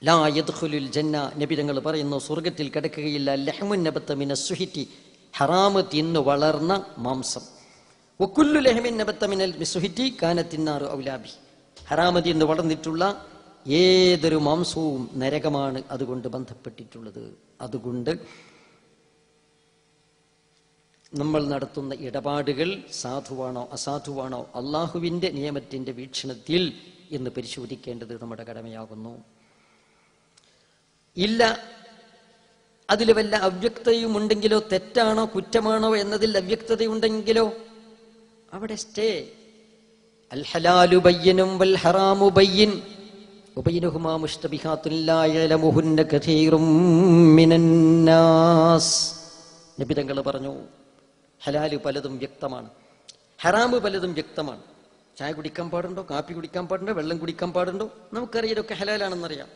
ലാ യദ്ഖുലുൽ ജന്ന, നബി തങ്ങൾ പറയുന്നു സ്വർഗ്ഗത്തിൽ കിടക്കുകയില്ല ലഹ്മുൻ നബത മിനസ് സുഹ്തി, ഹറാമ് തിന്നു വളർന്ന മാംസം. വകുല്ലു ലഹ്മിൻ നബത മിനൽ സുഹ്തി കാനത്തിന്നാറു ഔലാബി, ഹറാമ് തിന്നു വളർന്നിട്ടുള്ള ഏതൊരു മാംസവും നരകമാണ് അതുകൊണ്ട് ബന്ധപ്പെട്ടിട്ടുള്ളത്. അതുകൊണ്ട് നമ്മൾ നടത്തുന്ന ഇടപാടുകൾ സാധുവാണോ അസാധുവാണോ അള്ളാഹുവിൻ്റെ നിയമത്തിൻ്റെ വീക്ഷണത്തിൽ എന്ന് പരിശോധിക്കേണ്ടത് നമ്മുടെ കടമയാകുന്നു. ഇല്ല, അതിൽ വല്ല അവ്യക്തയും ഉണ്ടെങ്കിലോ, തെറ്റാണോ കുറ്റമാണോ എന്നതിൽ അവ്യക്തതയുണ്ടെങ്കിലോ അവിടെ സ്റ്റേ. അൽ ഹലാലു ബയ്യിനും വൽ ഹറാമു ബയ്യിൻ വബൈനഹുമാ മുശ്തബിഹാത്തുൻ ലാ യഅലമുഹുന്ന കസീറും മിനന്നാസ്. നബി തങ്ങൾ പറഞ്ഞു, ഹലാല് പലതും വ്യക്തമാണ്, ഹറാമ് പലതും വ്യക്തമാണ്. ചായ കുടിക്കാൻ പാടുണ്ടോ, കാപ്പി കുടിക്കാൻ പാടുണ്ടോ, വെള്ളം കുടിക്കാൻ പാടുണ്ടോ, നമുക്കറിയാം ഇതൊക്കെ ഹലാലാണെന്നറിയാം.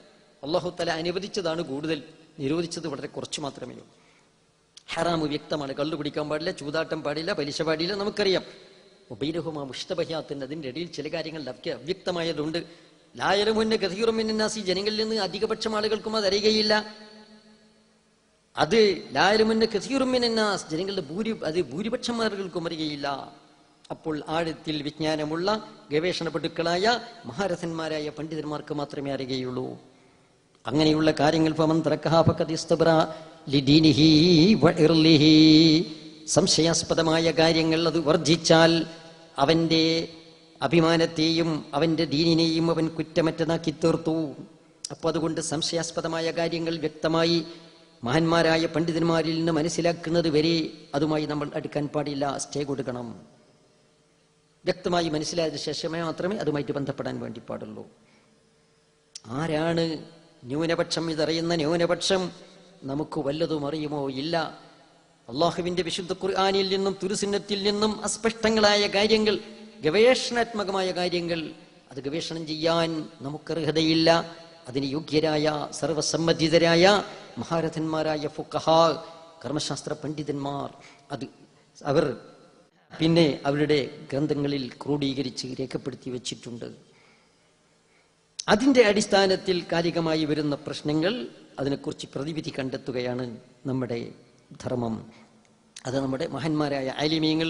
അല്ലാഹു തആല അനുവദിച്ചതാണ് കൂടുതൽ, നിരോധിച്ചത് വളരെ കുറച്ച് മാത്രമേ ഉള്ളൂ. ഹറാമ് വ്യക്തമാണ്, കള്ളു കുടിക്കാൻ പാടില്ല, ചൂതാട്ടം പാടില്ല, പലിശ പാടില്ല, നമുക്കറിയാം. വബൈനഹുമാ മുശ്തബിഹാത്തുൻ, അതിൻ്റെ ഇടയിൽ ചില കാര്യങ്ങൾ അവ്യക്തമായതുണ്ട്. ലാ യഅലമുന്ന കസീറും മിനന്നാസ്, ജനങ്ങളിൽ നിന്ന് അധികപക്ഷം ആളുകൾക്കും അത് അറിയുകയില്ല. അത് ലാ യഅലമുന്ന കസീറും മിനന്നാസ്, ജനങ്ങളുടെ ഭൂരിപക്ഷം ആളുകൾക്കും അറിയുകയില്ല. അപ്പോൾ ആഴത്തിൽ വിജ്ഞാനമുള്ള ഗവേഷണ പടുക്കളായ മഹാരഥന്മാരായ പണ്ഡിതന്മാർക്ക് മാത്രമേ അറിയുകയുള്ളൂ. അങ്ങനെയുള്ള കാര്യങ്ങൾ ഫമൻ തറക്കഹാ ഫഖദ് ഇസ്തബ്റാ ലിദീനിഹി വഇർലിഹി, സംശയാസ്പദമായ കാര്യങ്ങൾ അത് വർജിച്ചാൽ അവൻ്റെ അഭിമാനത്തെയും അവൻ്റെ ദീനിനെയും അവൻ കുറ്റമറ്റതാക്കി തീർത്തു. അപ്പോൾ അതുകൊണ്ട് സംശയാസ്പദമായ കാര്യങ്ങൾ വ്യക്തമായി മഹാന്മാരായ പണ്ഡിതന്മാരിൽ നിന്ന് മനസ്സിലാക്കുന്നത് വരെ അതുമായി നമ്മൾ അടുക്കാൻ പാടില്ല, സ്റ്റേ കൊടുക്കണം. വ്യക്തമായി മനസ്സിലായതിനു ശേഷമേ മാത്രമേ അതുമായിട്ട് ബന്ധപ്പെടാൻ വേണ്ടി പാടുള്ളൂ. ആരാണ് ന്യൂനപക്ഷം? ഇതറിയുന്ന ന്യൂനപക്ഷം നമുക്ക് വല്ലതും അറിയുമോ? ഇല്ല. അള്ളാഹുവിന്റെ വിശുദ്ധ ഖുർആനിൽ നിന്നും തുരുസുന്നത്തിൽ നിന്നും അസ്പഷ്ടങ്ങളായ കാര്യങ്ങൾ, ഗവേഷണാത്മകമായ കാര്യങ്ങൾ, അത് ഗവേഷണം ചെയ്യാൻ നമുക്ക് അർഹതയില്ല. അതിന് യോഗ്യരായ സർവസമ്മതിതരായ മഹാരഥന്മാരായ ഫുഖഹാ, കർമ്മശാസ്ത്ര പണ്ഡിതന്മാർ, അവർ പിന്നെ അവരുടെ ഗ്രന്ഥങ്ങളിൽ ക്രോഡീകരിച്ച് രേഖപ്പെടുത്തി വച്ചിട്ടുണ്ട്. അതിൻ്റെ അടിസ്ഥാനത്തിൽ കാലികമായി വരുന്ന പ്രശ്നങ്ങൾ, അതിനെക്കുറിച്ച് പ്രതിവിധി കണ്ടെത്തുകയാണ് നമ്മുടെ ധർമ്മം. അത് നമ്മുടെ മഹാന്മാരായ ആലിമീങ്ങൾ,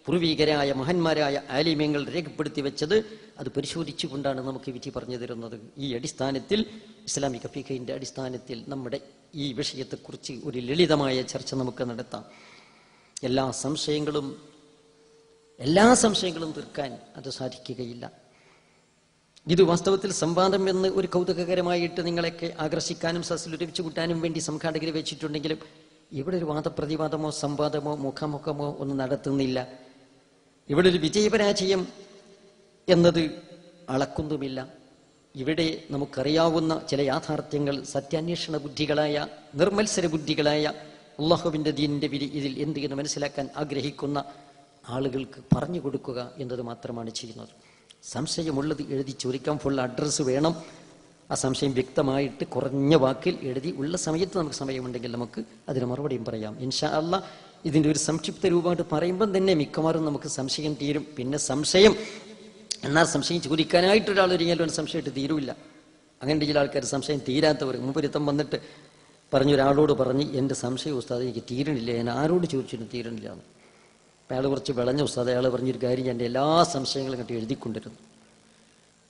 പൂർവീകരായ മഹാന്മാരായ ആലിമീങ്ങൾ രേഖപ്പെടുത്തി വെച്ചത്, അത് പരിശോധിച്ചുകൊണ്ടാണ് നമുക്ക് വിധി പറഞ്ഞു തരുന്നത്. ഈ അടിസ്ഥാനത്തിൽ, ഇസ്ലാമിക ഫിഖഹിന്റെ അടിസ്ഥാനത്തിൽ നമ്മുടെ ഈ വിഷയത്തെക്കുറിച്ച് ഒരു ലളിതമായ ചർച്ച നമുക്ക് നടത്താം. എല്ലാ സംശയങ്ങളും തീർക്കാൻ അത് സാധിക്കുകയില്ല. ഇത് വാസ്തവത്തിൽ സംവാദം എന്ന് ഒരു കൗതുകകരമായിട്ട് നിങ്ങളെയൊക്കെ ആകർഷിക്കാനും സദസ്സിൽ ഒരുമിച്ച് കൂട്ടാനും വേണ്ടി സംഘാടകർ വെച്ചിട്ടുണ്ടെങ്കിലും ഇവിടെ ഒരു വാദപ്രതിവാദമോ സംവാദമോ മുഖാമുഖമോ ഒന്നും നടത്തുന്നില്ല. ഇവിടെ ഒരു വിജയപരാജയം എന്നത് അളക്കുന്നുമില്ല. ഇവിടെ നമുക്കറിയാവുന്ന ചില യാഥാർത്ഥ്യങ്ങൾ സത്യാന്വേഷണ ബുദ്ധികളായ, നിർമത്സര ബുദ്ധികളായ അല്ലാഹുവിൻ്റെ ദീനിന്റെ വിധി ഇതിൽ എന്ത് എന്ന് മനസ്സിലാക്കാൻ ആഗ്രഹിക്കുന്ന ആളുകൾക്ക് പറഞ്ഞു കൊടുക്കുക എന്നത് മാത്രമാണ് ചെയ്യുന്നത്. സംശയമുള്ളത് എഴുതി ചോദിക്കാൻ ഫുൾ അഡ്രസ്സ് വേണം. ആ സംശയം വ്യക്തമായിട്ട് കുറഞ്ഞ വാക്കിൽ എഴുതി ഉള്ള സമയത്ത് നമുക്ക് സമയമുണ്ടെങ്കിൽ നമുക്ക് അതിന് മറുപടിയും പറയാം. ഇൻഷാ അല്ലാ ഇതിൻ്റെ ഒരു സംക്ഷിപ്ത രൂപമായിട്ട് പറയുമ്പം തന്നെ മിക്കവാറും നമുക്ക് സംശയം തീരും. പിന്നെ എന്നാൽ സംശയം ചോദിക്കാനായിട്ടൊരാൾ ഒരുങ്ങിയാലും സംശയമായിട്ട് തീരുമില്ല. അങ്ങനെ ചില ആൾക്കാർ സംശയം തീരാത്തവർ മുമ്പൊരുത്തം വന്നിട്ട് ഒരാളോട് പറഞ്ഞ് എൻ്റെ സംശയം ഉസ്താദ് എനിക്ക് തീരണില്ല, ഞാൻ ആരോട് ചോദിച്ചിട്ടും തീരണില്ല എന്ന്. അയാൾ കുറച്ച് വിളഞ്ഞ ഉസ്താദ്, അയാൾ പറഞ്ഞൊരു കാര്യം, എൻ്റെ എല്ലാ സംശയങ്ങളും കണ്ട് എഴുതിക്കൊണ്ടിരുന്നു.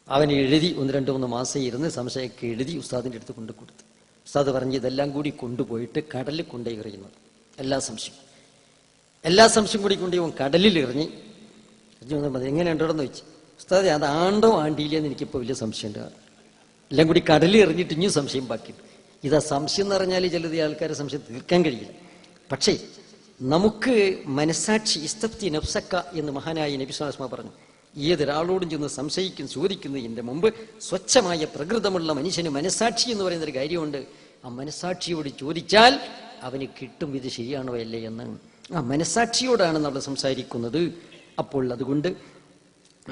അവൻ എഴുതി 1-2-3 മാസം ഇരുന്ന് സംശയമൊക്കെ എഴുതി ഉസ്താദിൻ്റെ അടുത്ത് കൊടുത്തു. ഉസ്താദ് പറഞ്ഞ് ഇതെല്ലാം കൂടി കൊണ്ടുപോയിട്ട് കടലിൽ കൊണ്ടുപോയി എറിയുന്നത്. എല്ലാ സംശയം കൂടി കൊണ്ടുപോയി കടലിൽ എറിഞ്ഞ് എങ്ങനെയുണ്ടോന്ന് ചോദിച്ചു. ഉസ്താദ് അത് ആണ്ടോ ആണ്ടിയില്ലെന്ന് എനിക്കിപ്പോൾ വലിയ സംശയമുണ്ട്. എല്ലാം കൂടി കടലിൽ എറിഞ്ഞിട്ട് ഇനിയും സംശയം ബാക്കിയുണ്ട്. ഇതാ സംശയം എന്ന് പറഞ്ഞാൽ ചിലത് ആൾക്കാരെ സംശയം തീർക്കാൻ കഴിയില്ല. പക്ഷേ നമുക്ക് മനസാക്ഷി, ഇസ്തഫ്തി നഫ്സക്ക എന്ന് മഹാനായ നബി സ്വല്ലല്ലാഹു അലൈഹി വസല്ലം പറഞ്ഞു. ഏതൊരാളോടും ചെന്ന് ചോദിക്കുന്നതിൻ്റെ മുമ്പ് സ്വച്ഛമായ പ്രകൃതമുള്ള മനുഷ്യന് മനസാക്ഷി എന്ന് പറയുന്നൊരു കാര്യമുണ്ട്. ആ മനസാക്ഷിയോട് ചോദിച്ചാൽ അവന് കിട്ടും ഇത് ശരിയാണോ അല്ലേ എന്ന്. ആ മനസാക്ഷിയോടാണ് നമ്മൾ സംസാരിക്കുന്നത്. അപ്പോൾ അതുകൊണ്ട്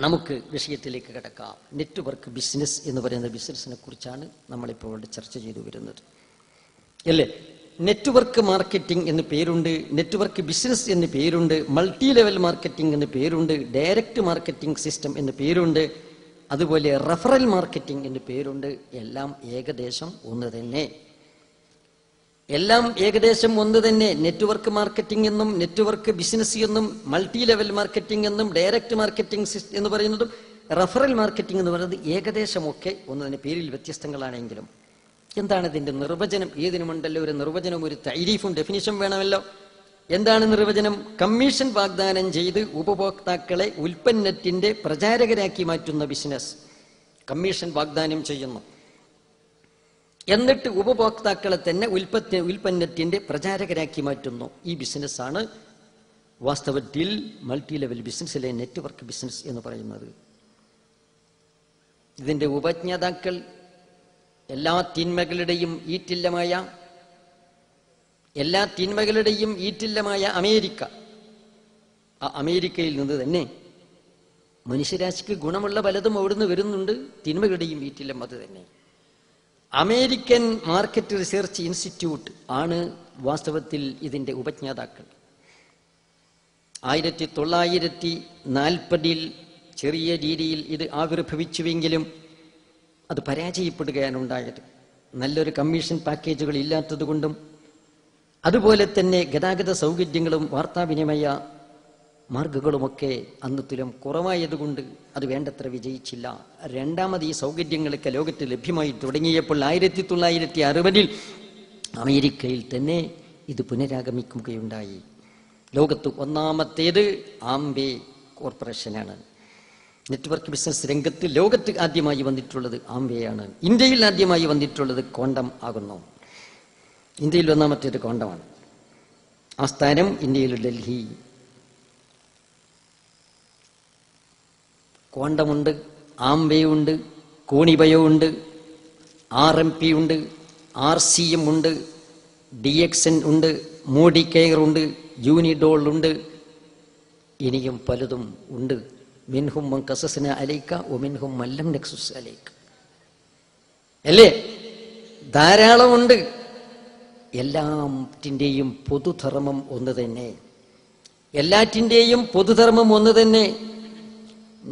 നമുക്ക് വിഷയത്തിലേക്ക് കിടക്കാം. നെറ്റ്വർക്ക് ബിസിനസ് എന്ന് പറയുന്ന ബിസിനസ്സിനെ കുറിച്ചാണ് നമ്മളിപ്പോൾ ഇവിടെ ചർച്ച ചെയ്തു വരുന്നത്, അല്ലേ? നെറ്റ്വർക്ക് മാർക്കറ്റിംഗ് എന്ന് പേരുണ്ട്, നെറ്റ്വർക്ക് ബിസിനസ് എന്ന് പേരുണ്ട്, മൾട്ടി ലെവൽ മാർക്കറ്റിംഗ് എന്ന് പേരുണ്ട്, ഡയറക്റ്റ് മാർക്കറ്റിംഗ് സിസ്റ്റം എന്ന് പേരുണ്ട്. അതുപോലെ റഫറൽ മാർക്കറ്റിംഗ് എന്ന് പേരുണ്ട്. എല്ലാം ഏകദേശം ഒന്ന് തന്നെ. എല്ലാം ഏകദേശം ഒന്ന് തന്നെ. നെറ്റ്വർക്ക് മാർക്കറ്റിംഗ് എന്നും നെറ്റ്വർക്ക് ബിസിനസ് എന്നും മൾട്ടി ലെവൽ മാർക്കറ്റിംഗ് എന്നും ഡയറക്റ്റ് മാർക്കറ്റിംഗ് എന്ന് പറയുന്നതും റഫറൽ മാർക്കറ്റിംഗ് എന്ന് പറയുന്നത് ഏകദേശമൊക്കെ ഒന്ന് തന്നെ, പേരിൽ വ്യത്യസ്തങ്ങളാണെങ്കിലും. എന്താണ് ഇതിന്റെ നിർവചനം? ഏതിനുമുണ്ടല്ലോ ഒരു നിർവചനം, ഒരു തൈരീഫും ഡെഫിനിഷൻ വേണമല്ലോ. എന്താണ് നിർവചനം? കമ്മീഷൻ വാഗ്ദാനം ചെയ്ത് ഉപഭോക്താക്കളെ ഉൽപ്പന്നത്തിന്റെ പ്രചാരകരാക്കി മാറ്റുന്ന ബിസിനസ്. കമ്മീഷൻ വാഗ്ദാനം ചെയ്യുന്നു, എന്നിട്ട് ഉപഭോക്താക്കളെ തന്നെ ഉൽപ്പന്നത്തിന്റെ പ്രചാരകരാക്കി മാറ്റുന്നു. ഈ ബിസിനസ്സാണ് വാസ്തവത്തിൽ മൾട്ടി ലെവൽ ബിസിനസ്സിലെ നെറ്റ്വർക്ക് ബിസിനസ് എന്ന് പറയുന്നത്. ഇതിന്റെ ഉപജ്ഞാതാക്കൾ എല്ലാ തിന്മകളുടെയും ഈറ്റില്ലമായ അമേരിക്ക. ആ അമേരിക്കയിൽ നിന്ന് തന്നെ മനുഷ്യരാശിക്ക് ഗുണമുള്ള പലതും അവിടുന്ന് വരുന്നുണ്ട്. തിന്മകളുടെയും ഈറ്റില്ലം അത് തന്നെ. അമേരിക്കൻ മാർക്കറ്റ് റിസർച്ച് ഇൻസ്റ്റിറ്റ്യൂട്ട് ആണ് വാസ്തവത്തിൽ ഇതിന്റെ ഉപജ്ഞാതാക്കൾ. 1940 ചെറിയ രീതിയിൽ ഇത് ആവിർഭവിച്ചുവെങ്കിലും അത് പരാജയപ്പെടുകയാണ് ഉണ്ടായത്. നല്ലൊരു കമ്മീഷൻ പാക്കേജുകൾ ഇല്ലാത്തതുകൊണ്ടും അതുപോലെ തന്നെ ഗതാഗത സൗകര്യങ്ങളും വാർത്താവിനിമയ മാർഗങ്ങളുമൊക്കെ അന്നത്തിലും കുറവായതുകൊണ്ട് അത് വേണ്ടത്ര വിജയിച്ചില്ല. രണ്ടാമത് ഈ സൗകര്യങ്ങളൊക്കെ ലോകത്ത് ലഭ്യമായി തുടങ്ങിയപ്പോൾ 1960 അമേരിക്കയിൽ തന്നെ ഇത് പുനരാഗമിക്കുകയുണ്ടായി. ലോകത്ത് ഒന്നാമത്തേത് ആംബേ കോർപ്പറേഷനാണ്. നെറ്റ്വർക്ക് ബിസിനസ് രംഗത്ത് ലോകത്ത് ആദ്യമായി വന്നിട്ടുള്ളത് ആംബേയാണ്. ഇന്ത്യയിൽ ആദ്യമായി വന്നിട്ടുള്ളത് ക്വാണ്ടം ആകുന്നു. ഇന്ത്യയിൽ ഒന്നാമത്തേത് ക്വാണ്ടമാണ്. ആസ്ഥാനം ഇന്ത്യയിൽ ഡൽഹി. ക്വാണ്ടമുണ്ട്, ആംബേയുണ്ട്, കോണിബയോ ഉണ്ട്, RMP ഉണ്ട്, RCM ഉണ്ട്, DXN ഉണ്ട്, മോഡി കെയർ ഉണ്ട്, യൂണിഡോൾ ഉണ്ട്, ഇനിയും പലതും ഉണ്ട്. മിൻഹും മൻ ഖസസ്ന അലൈക വമിൻഹും മൻ ലം നഖ്സുസ് അലൈക. അല്ലേ? ധാരാളമുണ്ട്. എല്ലാറ്റിൻ്റെയും പൊതുധർമ്മം ഒന്ന് തന്നെ.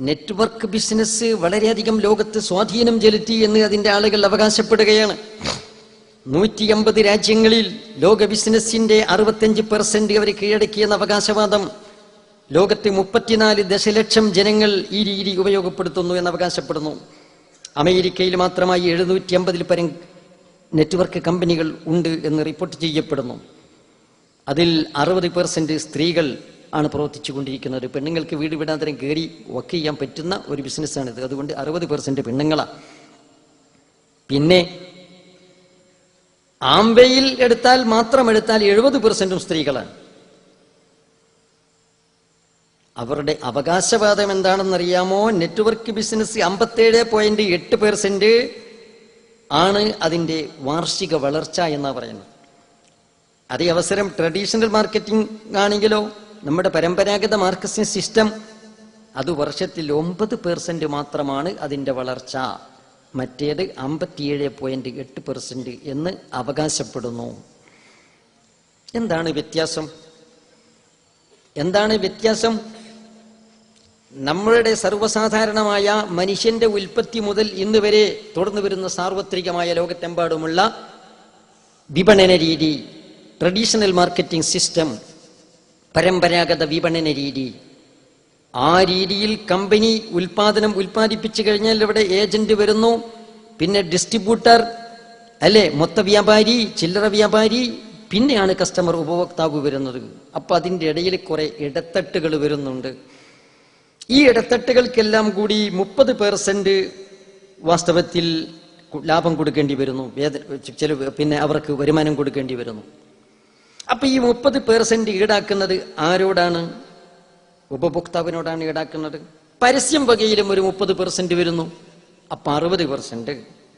നെറ്റ്വർക്ക് ബിസിനസ് വളരെയധികം ലോകത്ത് സ്വാധീനം ചെലുത്തി എന്ന് അതിന്റെ ആളുകൾ അവകാശപ്പെടുകയാണ്. 150 രാജ്യങ്ങളിൽ ലോക ബിസിനസിന്റെ 65% അവർ കീഴടക്കിയെന്ന അവകാശവാദം. ലോകത്തെ 34 ദശലക്ഷം ജനങ്ങൾ ഈ രീതി ഉപയോഗപ്പെടുത്തുന്നു എന്ന് അവകാശപ്പെടുന്നു. അമേരിക്കയിൽ മാത്രമായി 750 പരം നെറ്റ്വർക്ക് കമ്പനികൾ ഉണ്ട് എന്ന് റിപ്പോർട്ട് ചെയ്യപ്പെടുന്നു. അതിൽ 60% സ്ത്രീകൾ ആണ് പ്രവർത്തിച്ചു കൊണ്ടിരിക്കുന്നത്. പെണ്ണുങ്ങൾക്ക് വീട് വിടാന്തരം കയറി വർക്ക് ചെയ്യാൻ പറ്റുന്ന ഒരു ബിസിനസ്സാണിത്. അതുകൊണ്ട് 60% പെണ്ണുങ്ങളാണ്. പിന്നെ ആംബേയിൽ മാത്രം എടുത്താൽ 70% സ്ത്രീകളാണ്. അവരുടെ അവകാശവാദം എന്താണെന്നറിയാമോ? നെറ്റ്വർക്ക് ബിസിനസ് 57.8% ആണ് അതിന്റെ വാർഷിക വളർച്ച എന്നാ പറയുന്നത്. അതേ അവസരം ട്രഡീഷണൽ മാർക്കറ്റിംഗ് ആണെങ്കിലോ, നമ്മുടെ പരമ്പരാഗത മാർക്കറ്റിംഗ് സിസ്റ്റം, അത് വർഷത്തിൽ 9% മാത്രമാണ് അതിന്റെ വളർച്ച. മറ്റേത് 57.8% എന്ന് അവകാശപ്പെടുന്നു. എന്താണ് വ്യത്യാസം? നമ്മളുടെ സർവ്വസാധാരണമായ മനുഷ്യന്റെ ഉൽപ്പത്തി മുതൽ ഇന്ന് വരെ തുടർന്നു വരുന്ന സാർവത്രികമായ ലോകത്തെമ്പാടുമുള്ള വിപണന രീതി, ട്രഡീഷണൽ മാർക്കറ്റിംഗ് സിസ്റ്റം, പരമ്പരാഗത വിപണന രീതി, ആ രീതിയിൽ കമ്പനി ഉൽപ്പാദിപ്പിച്ചു കഴിഞ്ഞാൽ ഇവിടെ ഏജന്റ് വരുന്നു, പിന്നെ ഡിസ്ട്രിബ്യൂട്ടർ, അല്ലെ, മൊത്ത വ്യാപാരി, ചില്ലറ വ്യാപാരി, പിന്നെയാണ് കസ്റ്റമർ, ഉപഭോക്താവ് വരുന്നത്. അപ്പൊ അതിൻ്റെ ഇടയിൽ കുറെ ഇടത്തട്ടുകൾ വരുന്നുണ്ട്. ഈ ഇടത്തട്ടുകൾക്കെല്ലാം കൂടി 30% വാസ്തവത്തിൽ ലാഭം കൊടുക്കേണ്ടി വരുന്നു, പിന്നെ അവർക്ക് വരുമാനം കൊടുക്കേണ്ടി വരുന്നു. അപ്പൊ ഈ 30% ഈടാക്കുന്നത് ആരോടാണ്? ഉപഭോക്താവിനോടാണ് ഈടാക്കുന്നത്. പരസ്യം വകയിലും ഒരു 30% വരുന്നു. അപ്പൊ 60%.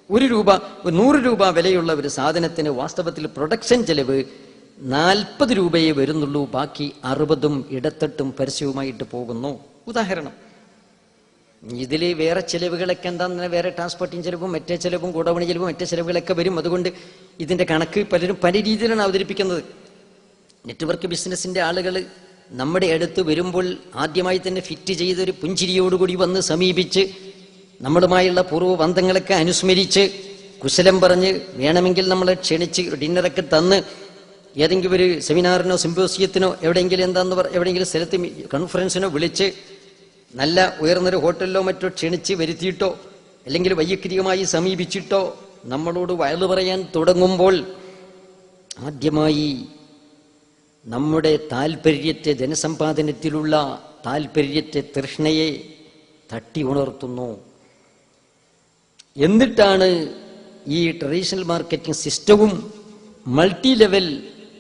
100 രൂപ വിലയുള്ള ഒരു സാധനത്തിന് വാസ്തവത്തിൽ പ്രൊഡക്ഷൻ ചെലവ് 40 രൂപയെ വരുന്നുള്ളൂ. ബാക്കി 60ഉം ഇടത്തട്ടും പരസ്യവുമായിട്ട് പോകുന്നു. ഉദാഹരണം, ഇതിൽ വേറെ ചെലവുകളൊക്കെ എന്താണെന്ന്, വേറെ ട്രാൻസ്പോർട്ടിങ് ചെലവും മറ്റേ ചെലവും ഗോഡൌൺ ചെലവും മറ്റേ ചെലവുകളൊക്കെ വരും. അതുകൊണ്ട് ഇതിന്റെ കണക്ക് പലരും പല രീതിയിലാണ് അവതരിപ്പിക്കുന്നത്. നെറ്റ്വർക്ക് ബിസിനസിന്റെ ആളുകൾ നമ്മുടെ അടുത്ത് വരുമ്പോൾ ആദ്യമായി തന്നെ ഫിറ്റ് ചെയ്തൊരു പുഞ്ചിരിയോടുകൂടി വന്ന് സമീപിച്ച് നമ്മളുമായുള്ള പൂർവ്വബന്ധങ്ങളൊക്കെ അനുസ്മരിച്ച് കുശലം പറഞ്ഞ് വേണമെങ്കിൽ നമ്മളെ ക്ഷണിച്ച് ഡിന്നറൊക്കെ തന്ന് ഏതെങ്കിലും ഒരു സെമിനാറിനോ സിമ്പോസിയത്തിനോ എവിടെയെങ്കിലും സ്ഥലത്ത് കോൺഫറൻസിനോ വിളിച്ച് നല്ല ഉയർന്നൊരു ഹോട്ടലിലോ മറ്റോ ക്ഷണിച്ച് വരുത്തിയിട്ടോ അല്ലെങ്കിൽ വൈയക്തികമായി സമീപിച്ചിട്ടോ നമ്മളോട് വയലു പറയാൻ തുടങ്ങുമ്പോൾ ആദ്യമായി നമ്മുടെ താല്പര്യത്തെ, ധനസമ്പാദനത്തിലുള്ള താല്പര്യത്തെ, തൃഷ്ണയെ തട്ടി ഉണർത്തുന്നു. എന്നിട്ടാണ് ഈ ട്രഡീഷണൽ മാർക്കറ്റിംഗ് സിസ്റ്റവും മൾട്ടി ലെവൽ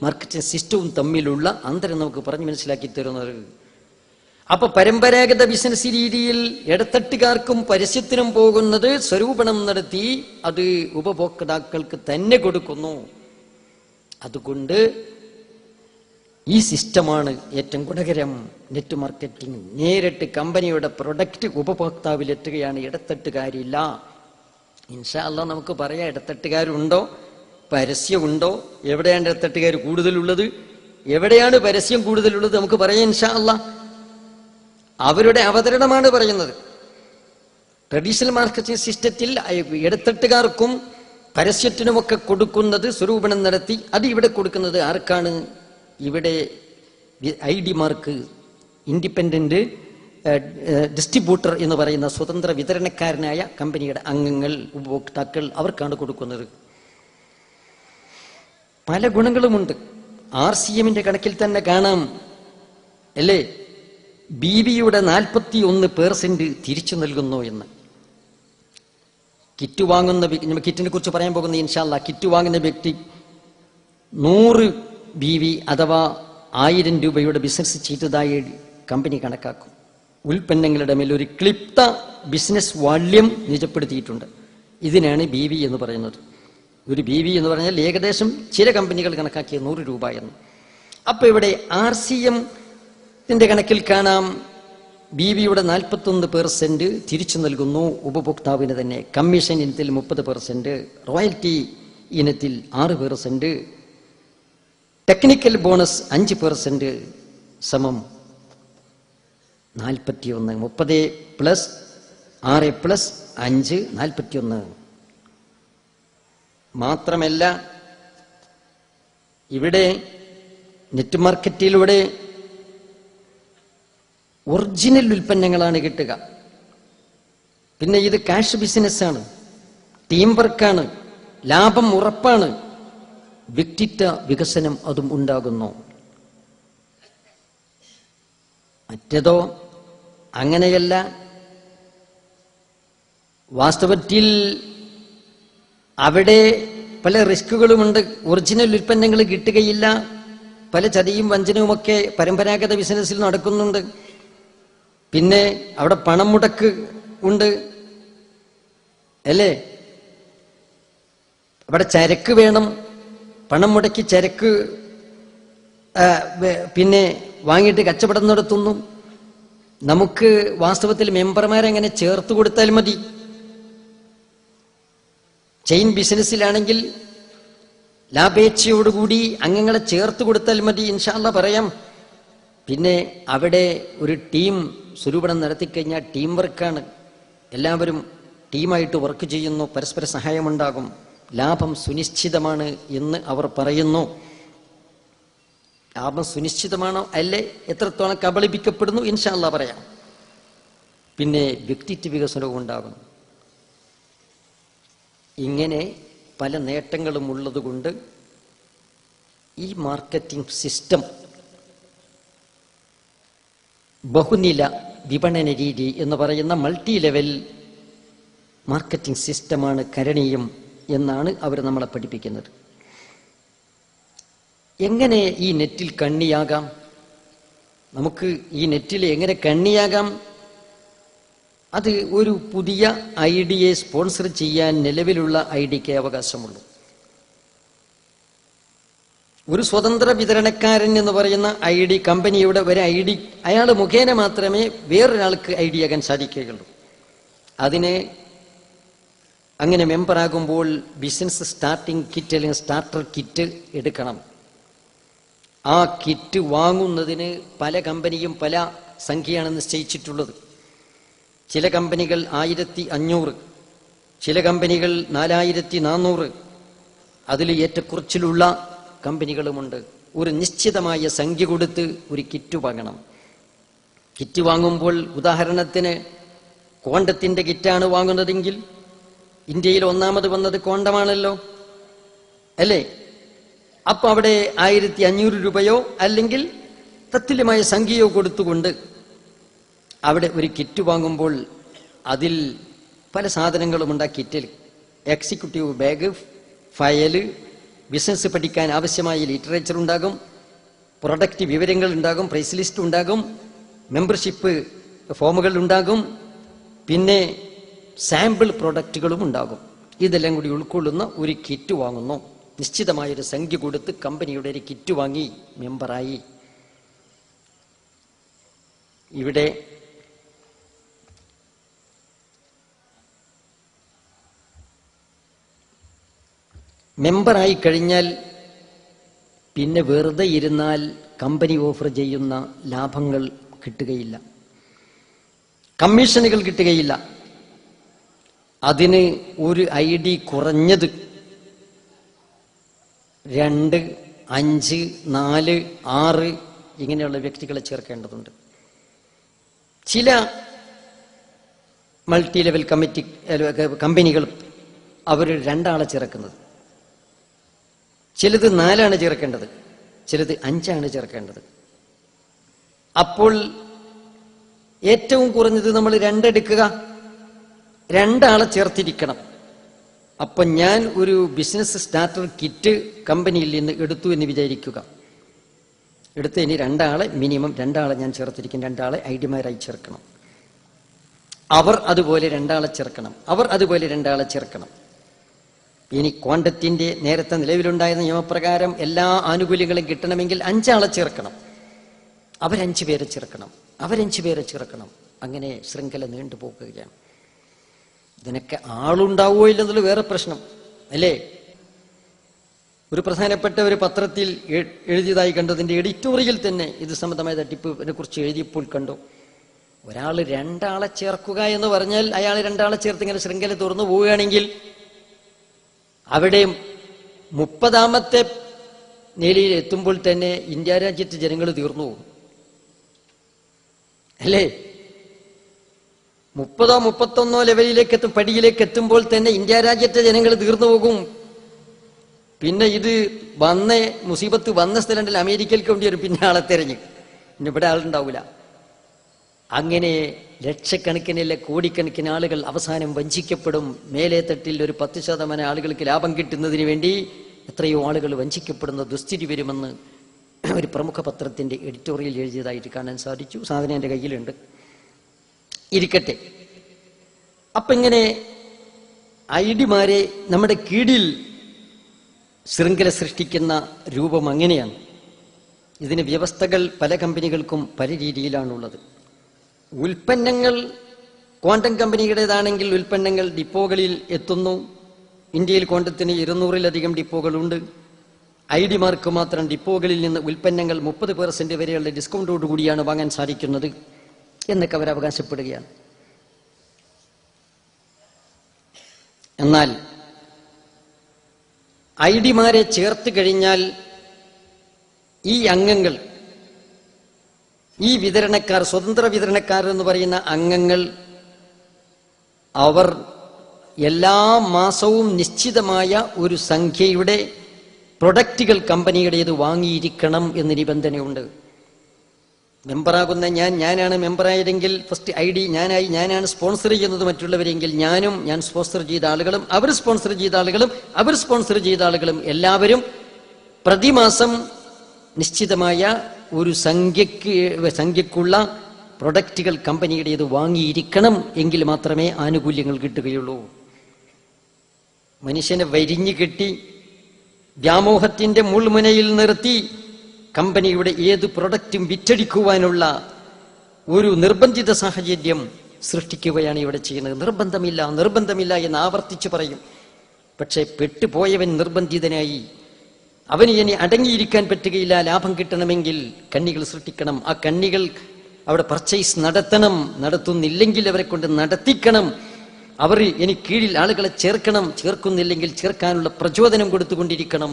മാർക്കറ്റിംഗ് സിസ്റ്റവും തമ്മിലുള്ള അന്തരം നമുക്ക് പറഞ്ഞ് മനസ്സിലാക്കി തരുന്നത്. അപ്പൊ പരമ്പരാഗത ബിസിനസ് രീതിയിൽ ഇടത്തട്ടുകാർക്കും പരസ്യത്തിനും പോകുന്നത് സ്വരൂപണം നടത്തി അത് ഉപഭോക്താക്കൾക്ക് തന്നെ കൊടുക്കുന്നു. അതുകൊണ്ട് ഈ സിസ്റ്റമാണ് ഏറ്റവും ഗുണകരം. നെറ്റ് മാർക്കറ്റിംഗ് നേരിട്ട് കമ്പനിയുടെ പ്രൊഡക്റ്റ് ഉപഭോക്താവിലെത്തുകയാണ്, ഇടത്തട്ടുകാരില്ല. ഇൻഷാ അല്ലാഹ് നമുക്ക് പറയാം, ഇടത്തട്ടുകാരുണ്ടോ, പരസ്യമുണ്ടോ, എവിടെയാണ് ഇടത്തട്ടുകാർ കൂടുതലുള്ളത്, എവിടെയാണ് പരസ്യം കൂടുതലുള്ളത് നമുക്ക് പറയാം ഇൻഷാ അല്ലാഹ്. അവരുടെ അവതരണമാണ് പറയുന്നത്. ട്രഡീഷണൽ മാർക്കറ്റിംഗ് സിസ്റ്റത്തിൽ ഇടത്തട്ടുകാർക്കും പരസ്യത്തിനുമൊക്കെ കൊടുക്കുന്നത് സ്വരൂപണം നടത്തി. അത് ഇവിടെ കൊടുക്കുന്നത് ആർക്കാണ്? ഇവിടെ ID മാർക്ക്, ഇൻഡിപെൻഡന്റ് ഡിസ്ട്രിബ്യൂട്ടർ എന്ന് പറയുന്ന സ്വതന്ത്ര വിതരണക്കാരനായ കമ്പനിയുടെ അംഗങ്ങൾ, ഉപഭോക്താക്കൾ, അവർക്കാണ് കൊടുക്കുന്നത്. പല ഗുണങ്ങളുമുണ്ട്. RCMന്റെ കണക്കിൽ തന്നെ കാണാം അല്ലേ, BBയുടെ 41% തിരിച്ചു നൽകുന്നു എന്ന്. കിറ്റ് വാങ്ങുന്ന, കിറ്റിനെ കുറിച്ച് പറയാൻ പോകുന്ന ഇൻഷാ അല്ലാഹ്, കിറ്റ് വാങ്ങുന്ന വ്യക്തി 100 BB അഥവാ 1000 രൂപയുടെ ബിസിനസ് ചെയ്തതായി കമ്പനി കണക്കാക്കും. ഉൽപ്പന്നങ്ങളുടെ മേൽ ഒരു ക്ലിപ്ത ബിസിനസ് വാല്യം നിജപ്പെടുത്തിയിട്ടുണ്ട്. ഇതിനാണ് BB എന്ന് പറയുന്നത്. ഒരു BB എന്ന് പറഞ്ഞാൽ ഏകദേശം ചില കമ്പനികൾ കണക്കാക്കിയ 100 രൂപ എന്ന്. അപ്പൊ ഇവിടെ RCMന്റെ കണക്കിൽ കാണാം BBയുടെ 41% തിരിച്ചു നൽകുന്നു ഉപഭോക്താവിന് തന്നെ. കമ്മീഷൻ ഇനത്തിൽ 30%, റോയൽറ്റി ഇനത്തിൽ 6%, ടെക്നിക്കൽ ബോണസ് 5% സമം 41. 30 പ്ലസ് 6 പ്ലസ് 5 41. മാത്രമല്ല ഇവിടെ നെറ്റ് മാർക്കറ്റിലൂടെ ഒറിജിനൽ ഉൽപ്പന്നങ്ങളാണ് കിട്ടുക. പിന്നെ ഇത് ക്യാഷ് ബിസിനസ്സാണ്, ടീം വർക്കാണ്, ലാഭം ഉറപ്പാണ്, വ്യക്തിത്വ വികസനം അതും ഉണ്ടാകുന്നു. മറ്റേതോ അങ്ങനെയല്ല. വാസ്തവത്തിൽ അവിടെ പല റിസ്കുകളുമുണ്ട്. ഒറിജിനൽ ഉൽപ്പന്നങ്ങൾ കിട്ടുകയില്ല. പല ചതിയും വഞ്ചനവുമൊക്കെ പരമ്പരാഗത ബിസിനസ്സിൽ നടക്കുന്നുണ്ട്. പിന്നെ അവിടെ പണം മുടക്ക് ഉണ്ട് അല്ലേ, അവിടെ ചരക്ക് വേണം, പണം മുടക്കി ചരക്ക് പിന്നെ വാങ്ങിയിട്ട് കച്ചവടം നടത്തുന്നു. നമുക്ക് വാസ്തവത്തിൽ മെമ്പർമാരങ്ങനെ ചേർത്ത് കൊടുത്താൽ മതി. ചെയിൻ ബിസിനസ്സിലാണെങ്കിൽ ലാഭേച്ഛയോടുകൂടി അംഗങ്ങളെ ചേർത്ത് കൊടുത്താൽ മതി, ഇൻഷാ അല്ലാഹ് പറയാം. പിന്നെ അവിടെ ഒരു ടീം സ്വരൂപണം നടത്തിക്കഴിഞ്ഞാൽ ടീം വർക്കാണ്. എല്ലാവരും ടീമായിട്ട് വർക്ക് ചെയ്യുന്നു, പരസ്പര സഹായമുണ്ടാകും, ലാഭം സുനിശ്ചിതമാണ് എന്ന് അവർ പറയുന്നു. ലാഭം സുനിശ്ചിതമാണോ അല്ലേ, എത്രത്തോളം കബളിപ്പിക്കപ്പെടുന്നു ഇൻഷാ അല്ലാഹ് പറയാം. പിന്നെ വ്യക്തിത്വ വികസനവും ഉണ്ടാകും. ഇങ്ങനെ പല നേട്ടങ്ങളും ഉള്ളതുകൊണ്ട് ഈ മാർക്കറ്റിംഗ് സിസ്റ്റം ബഹുനില വിപണന രീതി എന്ന് പറയുന്ന മൾട്ടി ലെവൽ മാർക്കറ്റിംഗ് സിസ്റ്റമാണ് കരണീയം എന്നാണ് അവർ നമ്മളെ പഠിപ്പിക്കുന്നത്. എങ്ങനെ ഈ നെറ്റിൽ കണ്ണിയാകാം? നമുക്ക് ഈ നെറ്റിൽ എങ്ങനെ കണ്ണിയാകാം? അത് ഒരു പുതിയ ഐഡിയെ സ്പോൺസർ ചെയ്യാൻ നിലവിലുള്ള ഐഡിക്ക് അവകാശമുള്ളൂ. ഒരു സ്വതന്ത്ര വിതരണക്കാരൻ എന്ന് പറയുന്ന ഐഡി, കമ്പനിയുടെ ഒരു ഐഡി, അയാൾ മുഖേന മാത്രമേ വേറൊരാൾക്ക് ഐഡി ആകാൻ സാധിക്കുകയുള്ളൂ. അതിന് അങ്ങനെ മെമ്പറാകുമ്പോൾ ബിസിനസ് സ്റ്റാർട്ടിംഗ് കിറ്റ് അല്ലെങ്കിൽ സ്റ്റാർട്ടർ കിറ്റ് എടുക്കണം. ആ കിറ്റ് വാങ്ങുന്നതിന് പല കമ്പനിയും പല സംഖ്യയാണ് നിശ്ചയിച്ചിട്ടുള്ളത്. ചില കമ്പനികൾ 1500, ചില കമ്പനികൾ 4400, അതിൽ ഏറ്റക്കുറച്ചിലുള്ള കമ്പനികളുമുണ്ട്. ഒരു നിശ്ചിതമായ സംഖ്യ കൊടുത്ത് ഒരു കിറ്റ് വാങ്ങണം. കിറ്റ് വാങ്ങുമ്പോൾ ഉദാഹരണത്തിന് കോണ്ടത്തിന്റെ കിറ്റാണ് വാങ്ങുന്നതെങ്കിൽ ഇന്ത്യയിൽ ഒന്നാമത് വന്നത് കോണ്ടമാണല്ലോ, അല്ലേ? അപ്പൊ അവിടെ 1500 രൂപയോ അല്ലെങ്കിൽ തത്തുല്യമായ സംഖ്യയോ കൊടുത്തുകൊണ്ട് അവിടെ ഒരു കിറ്റ് വാങ്ങുമ്പോൾ അതിൽ പല സാധനങ്ങളും ഉണ്ട്. ആ കിറ്റിൽ എക്സിക്യൂട്ടീവ് ബാഗ്, ഫയല്, ബിസിനസ് പഠിക്കാൻ ആവശ്യമായ ലിറ്ററേച്ചർ ഉണ്ടാകും, പ്രൊഡക്റ്റ് വിവരങ്ങൾ ഉണ്ടാകും, പ്രൈസ് ലിസ്റ്റ് ഉണ്ടാകും, മെമ്പർഷിപ്പ് ഫോമുകൾ ഉണ്ടാകും, പിന്നെ സാമ്പിൾ പ്രൊഡക്റ്റുകളും ഉണ്ടാകും. ഇതെല്ലാം കൂടി ഉൾക്കൊള്ളുന്ന ഒരു കിറ്റ് വാങ്ങുന്നു. നിശ്ചിതമായൊരു സംഖ്യ കൊടുത്ത് കമ്പനിയുടെ ഒരു കിറ്റ് വാങ്ങി മെമ്പറായി. ഇവിടെ മെമ്പറായി കഴിഞ്ഞാൽ പിന്നെ വെറുതെ ഇരുന്നാൽ കമ്പനി ഓഫർ ചെയ്യുന്ന ലാഭങ്ങൾ കിട്ടുകയില്ല, കമ്മീഷനുകൾ കിട്ടുകയില്ല. അതിന് ഒരു ID കുറഞ്ഞത് 2, 5, 4, 6 ഇങ്ങനെയുള്ള വ്യക്തികളെ ചേർക്കേണ്ടതുണ്ട്. ചില മൾട്ടി ലെവൽ കമ്പനികൾ അവർ 2 ആളെ ചേർക്കുന്നത്, ചിലത് 4 ചേർക്കേണ്ടത്, ചിലത് 5 ചേർക്കേണ്ടത്. അപ്പോൾ ഏറ്റവും കുറഞ്ഞത് നമ്മൾ 2 എടുക്കുക, 2 ആളെ ചേർത്തിരിക്കണം. അപ്പൊ ഞാൻ ഒരു ബിസിനസ് സ്റ്റാർട്ടർ കിറ്റ് കമ്പനിയിൽ നിന്ന് എടുത്തു എന്ന് വിചാരിക്കുക. എടുത്ത് ഇനി 2 ആളെ മിനിമം 2 ആളെ ഞാൻ ചേർത്തിരിക്കും. 2 ആളെ ഐഡിമാരായി ചേർക്കണം. അവർ അതുപോലെ 2 ആളെ ചേർക്കണം. അവർ അതുപോലെ 2 ആളെ ചേർക്കണം. ഇനി ക്വാണ്ടത്തിന്റെ നേരത്തെ നിലവിലുണ്ടായ നിയമപ്രകാരം എല്ലാ ആനുകൂല്യങ്ങളും കിട്ടണമെങ്കിൽ 5 ആളെ ചേർക്കണം. അവർ 5 പേരെ ചേർക്കണം. അവർ 5 പേരെ ചേർക്കണം. അങ്ങനെ ശൃംഖല നീണ്ടുപോകുകയാണ്. ഇതിനൊക്കെ ആളുണ്ടാവുമോ ഇല്ലെന്നുള്ള വേറെ പ്രശ്നം, അല്ലേ? ഒരു പ്രധാനപ്പെട്ട ഒരു പത്രത്തിൽ എഴുതിയതായി കണ്ടതിന്റെ എഡിറ്റോറിയൽ തന്നെ ഇത് സംബന്ധമായ തട്ടിപ്പിനെ കുറിച്ച് എഴുതിയപ്പോൾ കണ്ടു. ഒരാൾ 2 ആളെ ചേർക്കുക എന്ന് പറഞ്ഞാൽ അയാൾ 2 ആളെ ചേർത്ത് ഇങ്ങനെ ശൃംഖല തുറന്നു പോവുകയാണെങ്കിൽ അവിടെ 30ാമത്തെ നിലയിൽ എത്തുമ്പോൾ തന്നെ ഇന്ത്യ രാജ്യത്ത് ജനങ്ങൾ തീർന്നു പോകും, അല്ലേ? 30ഓ 31ഓ ലെവലിലേക്ക് പടിയിലേക്ക് എത്തുമ്പോൾ തന്നെ ഇന്ത്യ രാജ്യത്തെ ജനങ്ങൾ തീർന്നു പോകും. പിന്നെ ഇത് മുസീബത്ത് വന്ന സ്ഥലങ്ങളിൽ അമേരിക്കയിലേക്ക് വേണ്ടി ഒരു പിന്നെ ആളെ തെരഞ്ഞ് പിന്നെ ഇവിടെ ആളുണ്ടാവില്ല. അങ്ങനെ ലക്ഷക്കണക്കിനല്ല കോടിക്കണക്കിന് ആളുകൾ അവസാനം വഞ്ചിക്കപ്പെടും. മേലെ തട്ടിൽ ഒരു 10% ആളുകൾക്ക് ലാഭം കിട്ടുന്നതിന് വേണ്ടി എത്രയോ ആളുകൾ വഞ്ചിക്കപ്പെടുന്ന ദുസ്ഥിതി വരുമെന്ന് ഒരു പ്രമുഖ പത്രത്തിന്റെ എഡിറ്റോറിയൽ എഴുതിയതായിട്ട് കാണാൻ സാധിച്ചു. സാധനം എൻ്റെ കയ്യിലുണ്ട്, ഇരിക്കട്ടെ. അപ്പൊ ഇങ്ങനെ ഐഡിമാരെ നമ്മുടെ കീഴിൽ ശൃംഖല സൃഷ്ടിക്കുന്ന രൂപം അങ്ങനെയാണ്. ഇതിന് വ്യവസ്ഥകൾ പല കമ്പനികൾക്കും പല രീതിയിലാണുള്ളത്. ഉൽപ്പന്നങ്ങൾ ക്വാണ്ടം കമ്പനിയുടേതാണെങ്കിൽ ഉൽപ്പന്നങ്ങൾ ഡിപ്പോകളിൽ എത്തുന്നു. ഇന്ത്യയിൽ ക്വാണ്ടത്തിന് 200-ലധികം ഡിപ്പോകളുണ്ട്. ഐഡിമാർക്ക് മാത്രം ഡിപ്പോകളിൽ നിന്ന് ഉൽപ്പന്നങ്ങൾ 30% വരെയുള്ള ഡിസ്കൗണ്ടോട് കൂടിയാണ് വാങ്ങാൻ സാധിക്കുന്നത് എന്നൊക്കെ അവർ അവകാശപ്പെടുകയാണ്. എന്നാൽ ഐഡിമാരെ ചേർത്ത് കഴിഞ്ഞാൽ ഈ അംഗങ്ങൾ, ഈ വിതരണക്കാർ, സ്വതന്ത്ര വിതരണക്കാർ എന്ന് പറയുന്ന അംഗങ്ങൾ, അവർ എല്ലാ മാസവും നിശ്ചിതമായ ഒരു സംഖ്യയുടെ പ്രൊഡക്റ്റുകൾ കമ്പനിയുടേത് വാങ്ങിയിരിക്കണം എന്ന് നിബന്ധനയുണ്ട്. മെമ്പറാകുന്ന ഞാനാണ് മെമ്പറായതെങ്കിൽ ഫസ്റ്റ് ID ഞാനായി, ഞാനാണ് സ്പോൺസർ ചെയ്യുന്നത് മറ്റുള്ളവരെങ്കിൽ ഞാൻ സ്പോൺസർ ചെയ്ത ആളുകളും അവർ സ്പോൺസർ ചെയ്ത ആളുകളും അവർ സ്പോൺസർ ചെയ്ത ആളുകളും എല്ലാവരും പ്രതിമാസം നിശ്ചിതമായ ഒരു സംഖ്യക്കുള്ള പ്രൊഡക്റ്റുകൾ കമ്പനിയുടേത് വാങ്ങിയിരിക്കണം. എങ്കിൽ മാത്രമേ ആനുകൂല്യങ്ങൾ കിട്ടുകയുള്ളൂ. മനുഷ്യനെ വരിഞ്ഞു കെട്ടി വ്യാമോഹത്തിന്റെ മുൾമുനയിൽ നിർത്തി കമ്പനിയുടെ ഏത് പ്രൊഡക്റ്റും വിറ്റഴിക്കുവാനുള്ള ഒരു നിർബന്ധിത സാഹചര്യം സൃഷ്ടിക്കുകയാണ് ഇവിടെ ചെയ്യുന്നത്. നിർബന്ധമില്ല എന്ന് ആവർത്തിച്ചു പറയും. പക്ഷെ പെട്ടുപോയവൻ നിർബന്ധിതനായി. അവന് ഇനി അടങ്ങിയിരിക്കാൻ പറ്റുകയില്ല. ലാഭം കിട്ടണമെങ്കിൽ കണ്ണികൾ സൃഷ്ടിക്കണം. ആ കണ്ണികൾ അവിടെ പർച്ചേസ് നടത്തണം, നടത്തുന്നില്ലെങ്കിൽ അവരെ കൊണ്ട് നടത്തിക്കണം. അവർ എനിക്ക് കീഴിൽ ആളുകളെ ചേർക്കണം, ചേർക്കുന്നില്ലെങ്കിൽ ചേർക്കാനുള്ള പ്രചോദനം കൊടുത്തുകൊണ്ടിരിക്കണം.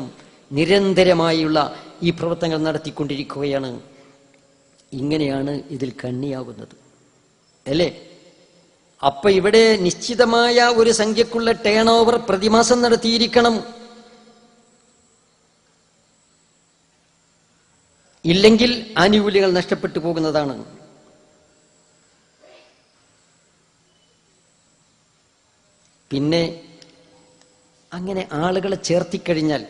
നിരന്തരമായുള്ള ഈ പ്രവർത്തനങ്ങൾ നടത്തിക്കൊണ്ടിരിക്കുകയാണ്. ഇങ്ങനെയാണ് ഇതിൽ കണ്ണിയാകുന്നത്, അല്ലേ? അപ്പൊ ഇവിടെ നിശ്ചിതമായ ഒരു സംഖ്യക്കുള്ള ടേൺ ഓവർ പ്രതിമാസം നടത്തിയിരിക്കണം. ഇല്ലെങ്കിൽ ആനുകൂല്യങ്ങൾ നഷ്ടപ്പെട്ടു പോകുന്നതാണ്. പിന്നെ അങ്ങനെ ആളുകളെ ചേർത്തിക്കഴിഞ്ഞാൽ